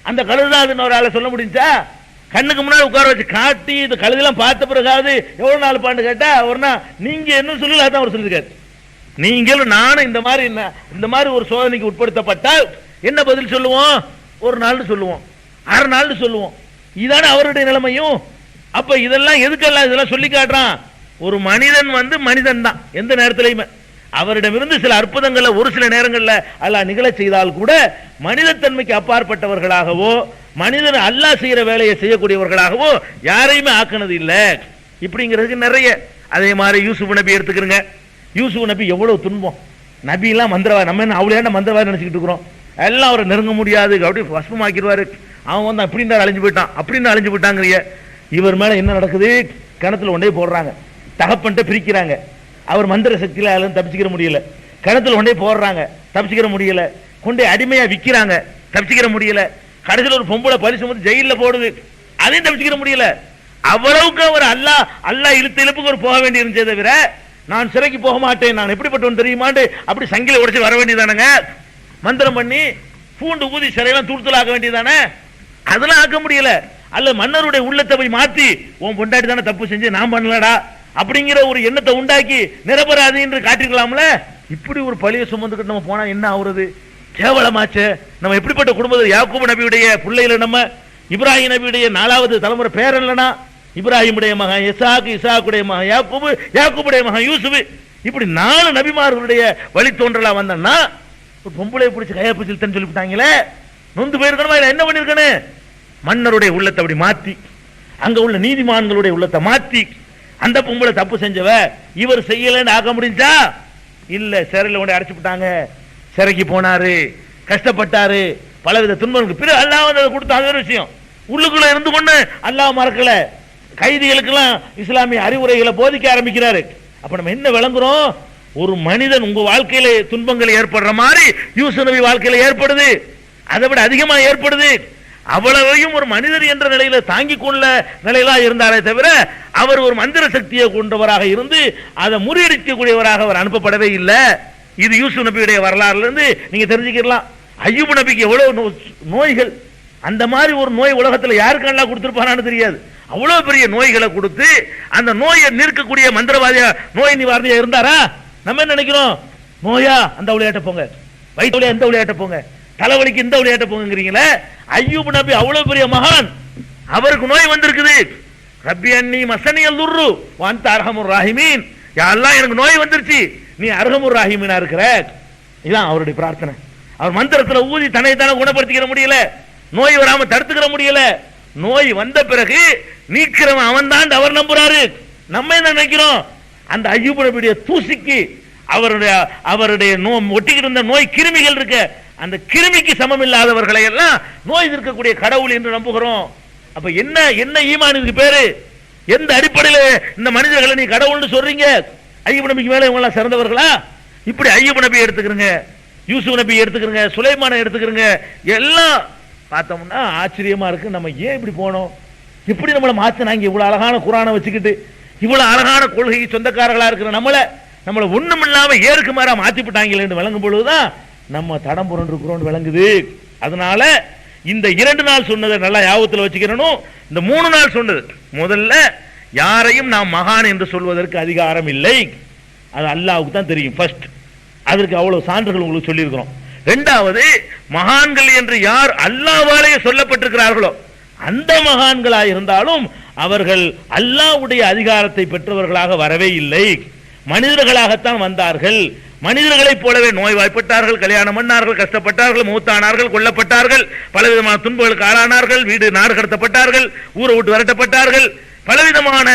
அந்த கழுதாதுன்னு ஒரு ஆளை சொல்ல முடிஞ்சா? கண்ணுக்கு முன்னாடி உட்கார வச்சு காட்டி இந்த கழுதெல்லாம் பார்த்த பிறகாவது எவ்வளவு நாள் பாண்டு கேட்டா, ஒரு நாள் நீங்க என்ன சொல்லல தான் அவர் சொல்லிருக்காரு. நீங்களும் நானும் இந்த மாதிரி ஒரு சோதனைக்கு உட்படுத்தப்பட்டால் என்ன பதில் சொல்லுவோம்? ஒரு நாள் சொல்லுவோம், 6 நாள் சொல்லுவோம். இதான அவருடைய நிலைமையும். அப்ப இதெல்லாம் எதுக்கெல்லாம் இதெல்லாம் சொல்லி காட்டுறான்? ஒரு மனிதன் மனிதன் தான் எந்த நேரத்திலையுமே. அவரிடமிருந்து சில அற்புதங்களை ஒரு சில நேரங்களில் அல்லாஹ் நிகழ செய்தால் கூட மனிதத்தன்மைக்கு அப்பாற்பட்டவர்களாகவோ மனிதன் அல்லாஹ் செய்யற வேலையை செய்யக்கூடியவர்களாகவோ யாரையுமே ஆக்கினது இல்லை. இப்படிங்கிறதுக்கு நிறைய. அதே மாதிரி யூசுப் நபி எடுத்துக்கிறங்க. யூசுப் நபி எவ்வளவு துன்பம். நபி எல்லாம் மந்திரவாதி, நம்ம என்ன அவளையாண்ட மந்திரவாதி நினைச்சுக்கிட்டு இருக்கிறோம். எல்லாம் அவரை நெருங்க முடியாது, அப்படி பஸ்பமாக்கிடுவாரு. அவன் அப்படின்னா அழிஞ்சு போயிட்டான், அப்படின்னு அழிஞ்சு போயிட்டாங்க. இவர் மேல என்ன நடக்குது? கிணத்துல ஒன்றே போடுறாங்க, தகப்பன்ட்ட பிரிக்கிறாங்க. அவர் மந்திர சக்தியில அதில் தப்பிச்சுக்கிற முடியல. கிணத்துல கொண்டே போடுறாங்க, தப்பிச்சுக்கிற முடியல. கொண்டே அடிமையா விற்கிறாங்க, தப்பிச்சுக்கிற முடியல. கடைசியில் ஒரு பொம்பளை பலி சுமந்து ஜெயில போடுது, அதையும் தப்பிச்சுக்கிற முடியல. அவ்வளவுக்கு அவர் அல்லாஹ் இழுப்புக்கு ஒரு போக வேண்டி இருந்ததை தவிர, நான் சிறைக்கு போக மாட்டேன், நான் எப்படிப்பட்டவன் தெரியுமாண்டு அப்படி சங்கில உடைச்சு வர வேண்டியதானங்க. மந்திரம் பண்ணி பூண்டு ஊதி சிறையெல்லாம் தூள் ஆக்க வேண்டியதானே, அதெல்லாம் ஆக்க முடியல. அல்ல மன்னருடைய உள்ளத்தை போய் மாத்தி, உன் பொண்டாட்டி தானே தப்பு செஞ்சு நான் பண்ணலடா அப்படிங்கிற ஒரு எண்ணத்தை உண்டாக்கி நிரபராதி என்று காட்டிக்கலாம்ல. இப்படி ஒரு பழிய சுமந்துக்கிட்டு நம்ம போனா என்ன ஆகுறது? கேவலமாச்சு. நம்ம எப்படிப்பட்ட குடும்பத்தில் யாக்கூப் நபியுடைய பிள்ளைகள், நம்ம இப்ராஹிம் நபியுடைய 4வது தலைமுறை பேரன்லனா, இப்ராஹிமுடைய மகன் இசாக், இசாக்குடைய மகன் யாக்கூப், யாக்கூபுடைய மகன் யூசுப், இப்படி 4 நபிமார்களுடைய வழித்தோன்றலா வந்தா ஒரு பொம்பளை பிடிச்சி கையை பிடிச்சிருத்தன்னு சொல்லிவிட்டாங்களே, நொந்து போயிருக்கணுமா? என்ன பண்ணிருக்கணும்? மன்னருடைய உள்ளத்தை அப்படி மாத்தி, அங்க உள்ள நீதிமான்களுடைய உள்ளத்தை மாத்தி, அந்த பொம்பளை தப்பு செஞ்சவ இவர் செய்யலன்னு ஆக்க முடிஞ்சா? இல்ல, சிறையில் கொண்டு அடைச்சு விட்டாங்க. சிறைக்கு போனாரு, கஷ்டப்பட்டாரு, பலவித துன்பங்களுக்கு பிறகு அல்லாஹ் கொடுத்த அது ஒரு விஷயம். உள்ளுக்குள்ள இருந்து கொண்டு அல்லாஹ் மறக்கல. கைதிகளுக்கெல்லாம் இஸ்லாமிய அறிவுரைகளை போதிக்க ஆரம்பிக்கிறாரு. அப்ப நம்ம என்ன விளங்குறோம்? ஒரு மனிதன் உங்க வாழ்க்கையில துன்பங்கள் ஏற்படுற மாதிரி யூசுப் நபி வாழ்க்கையில ஏற்படுது, அதை விட அதிகமா ஏற்படுது. அவ்வளவையும் ஒரு மனிதர் என்ற நிலையில தாங்கிக் கொள்ள நிலையிலா இருந்தாரே தவிர, அவர் ஒரு மந்திர சக்தியை கொண்டவராக இருந்து அதை முறியடிக்கக்கூடியவராக அவர் அனுப்பப்படவே இல்லை. இது யூசுப் நபியுடைய வரலாறுல இருந்து நீங்க தெரிஞ்சுக்கலாம். அய்யூப் நபிக்கு எவ்வளவு நோய்கள், அந்த மாதிரி ஒரு நோய் உலகத்தில் யாருக்கு நல்லா கொடுத்திருப்பானு தெரியாது. அவ்வளவு பெரிய நோய்களை கொடுத்து அந்த நோயை நிற்கக்கூடிய மந்திரவாதியா, நோய் நிவாரணியா இருந்தாரா? நம்ம என்ன நினைக்கிறோம்? நோயா அந்த விளையாட்ட போங்க, வயிற்றுல எந்த விளையாட்ட போங்க, தலைவலிக்கு இந்த விளையாட்ட போங்கிறீங்களே. அய்யூப் நபி அவ்வளவு பெரிய மகான், அவருக்கு நோய் வந்திருக்குது. ரப்பி அன்னி மசனியல் துர்ரு வஅன்த அர்ஹமுர் ராஹிமீன், யா அல்லாஹ் எனக்கு நோய் வந்துருச்சு, நீ அர்ஹமுர் ராஹிமீனா இருக்கிற. இதான் அவருடைய பிரார்த்தனை. அவர் மந்திரத்துல ஊதி தன்னை தானே குணப்படுத்திக்கிற முடியல, நோய் வராம தடுத்துக்கிற முடியல. நோய் வந்த பிறகு நீக்கிறவன் அவன் தான் அவர் நம்புறாரு. நம்ம என்ன நினைக்கிறோம்? அந்த அய்யூப் நபியுடைய தூசிக்கு அவருடைய ஒட்டிக்கிட்டு இருந்த நோய் கிருமிகள் இருக்க அந்த கிருமிக்கு சமம் இல்லாதவர்களை எல்லாம் நோய் இருக்கக்கூடிய கடவுள் என்று நம்புகிறோம். அப்ப என்ன என்ன ஈமான் இதுக்கு பேரு? எந்த அடிப்படையில் இந்த மனிதர்களை நீ கடவுள்னு சொல்றீங்க? அய்யூப் நபிக்கு மேல இவங்க எல்லாம் சிறந்தவர்களா? இப்படி அய்யூப் நபி எடுத்துக்கிறங்க, யூசுப் நபி எடுத்துக்கிறங்க, சுலைமானை எடுத்துக்கிறங்க, எல்லாம் பார்த்தோம்னா ஆச்சரியமா இருக்கு. நம்ம ஏன் இப்படி போனோம்? எப்படி நம்மளை மாத்தினாங்க? இவ்வளவு அழகான குரானை வச்சுக்கிட்டு இவ்வளவு அழகான கொள்கை சொந்தக்காரர்களா இருக்கிற நம்மளை ஒண்ணும் இல்லாம ஏற்கு மாறா மாத்தி விட்டாங்களேன்னு விளங்கும் பொழுதுதான் நம்ம தடம் புரண்டு இருக்கிறோம் விளங்குது. அதனால இந்த 2 நாள் சொன்னதை நல்லா ஞாபகத்தில் வச்சுக்கிறணும். இந்த 3 நாள் சொன்னது, முதல்ல யாரையும் நாம் மகான் என்று சொல்வதற்கு அதிகாரம் இல்லை, அது அல்லாஹ்வுக்கு தான் தெரியும். ஃபர்ஸ்ட் அதற்கு அவ்வளவு சான்றுகள் உங்களுக்கு சொல்லியிருக்கிறோம். 2வது, மகான்கள் என்று யார் அல்லாஹ்வாலே சொல்லப்பட்டிருக்கிறார்களோ அந்த மகான்களாக இருந்தாலும் அவர்கள் அல்லாஹ்வுடைய அதிகாரத்தை பெற்றவர்களாக வரவே இல்லை, மனிதர்களாகத்தான் வந்தார்கள். மனிதர்களைப் போலவே நோய்வாய்ப்பட்டார்கள், கல்யாணம் பண்ணார்கள், கஷ்டப்பட்டார்கள், மூத்தானார்கள், கொல்லப்பட்டார்கள், பலவிதமான துன்பங்களுக்கு ஆளானார்கள், வீடு நாடு கடத்தப்பட்டார்கள், ஊரை விட்டு விரட்டப்பட்டார்கள், பலவிதமான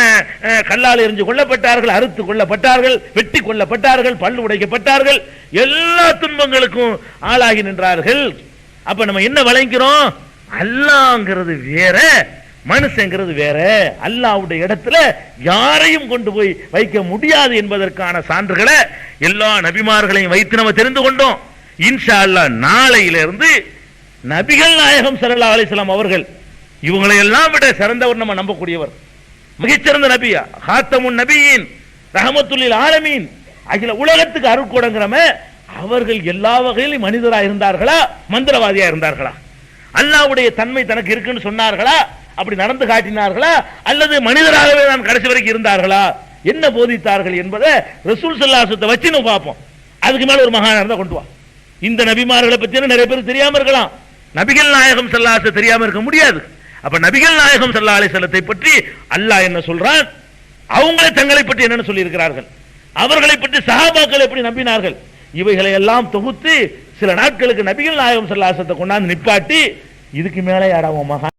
கல்லால் எரிஞ்சு கொல்லப்பட்டார்கள், அறுத்து கொல்லப்பட்டார்கள், வெட்டி கொல்லப்பட்டார்கள், பல்லு உடைக்கப்பட்டார்கள், எல்லா துன்பங்களுக்கும் ஆளாகி நின்றார்கள். அப்ப நம்ம என்ன வழங்கிறோம்? அல்லாஹ்ங்கிறது வேற, மனுஷங்கிறது வேற. அல்லாஹ்வுடைய இடத்துல யாரையும் கொண்டு போய் வைக்க முடியாது என்பதற்கான சான்றுகளை எல்லா நபிமார்களையும் வைத்து நம்ம தெரிந்து கொண்டோம். இன்ஷா அல்லாஹ் நாளையிலிருந்து நபிகள் நாயகம் ஸல்லல்லாஹு அலைஹி வஸல்லம் அவர்கள் இவங்களை எல்லாம் விட சிறந்தவர், நம்ம நம்பக்கூடியவர், மிகச்சிறந்த நபியா, ஹாத்தமுன் நபியின், ரஹமத்துல்லில் ஆலமீன், அகில உலகத்துக்கு அருட்கொடைங்கிறம அவர்கள் எல்லா வகையிலும் மனிதராக இருந்தார்களா, மந்திரவாதியா இருந்தார்களா? அல்லாஹ்வுடைய தன்மை தனக்கு இருக்குன்னு சொன்னார்களா, அப்படி நடந்து காட்டினார்களா, அல்லது மனிதராகவே நான் கடைசி வரைக்கும் இருந்தார்களா, என்ன போதித்தார்கள் என்பதை ரசூல் ஸல்லல்லாஹு அலைஹி வஸல்லம் வச்சு நம்ம பார்ப்போம். அதுக்கு மேல ஒரு மகானா இருந்தா கொண்டு வா. இந்த நபிமார்களை பத்தி நிறைய பேர் தெரியாம இருக்கலாம், நபிகள் நாயகம் ஸல்லல்லாஹு அலைஹி வஸல்லம் தெரியாம இருக்க முடியாது. அப்ப நபிகள் நாயகம் ஸல்லல்லாஹு அலைஹி வஸல்லத்தை பற்றி அல்லாஹ் என்ன சொல்றான், அவங்களே தங்களை பற்றி என்னன்னு சொல்லி இருக்கிறார்கள், அவர்களை பற்றி சஹாபாக்கள் எப்படி நம்பினார்கள், இவைகளை எல்லாம் தொகுத்து சில நாட்களுக்கு நபிகள் நாயகம் ஸல்லல்லாஹு அலைஹி வஸல்லத்தை கொண்டாந்து நிப்பாட்டி இதுக்கு மேலே யாராவும் மகான்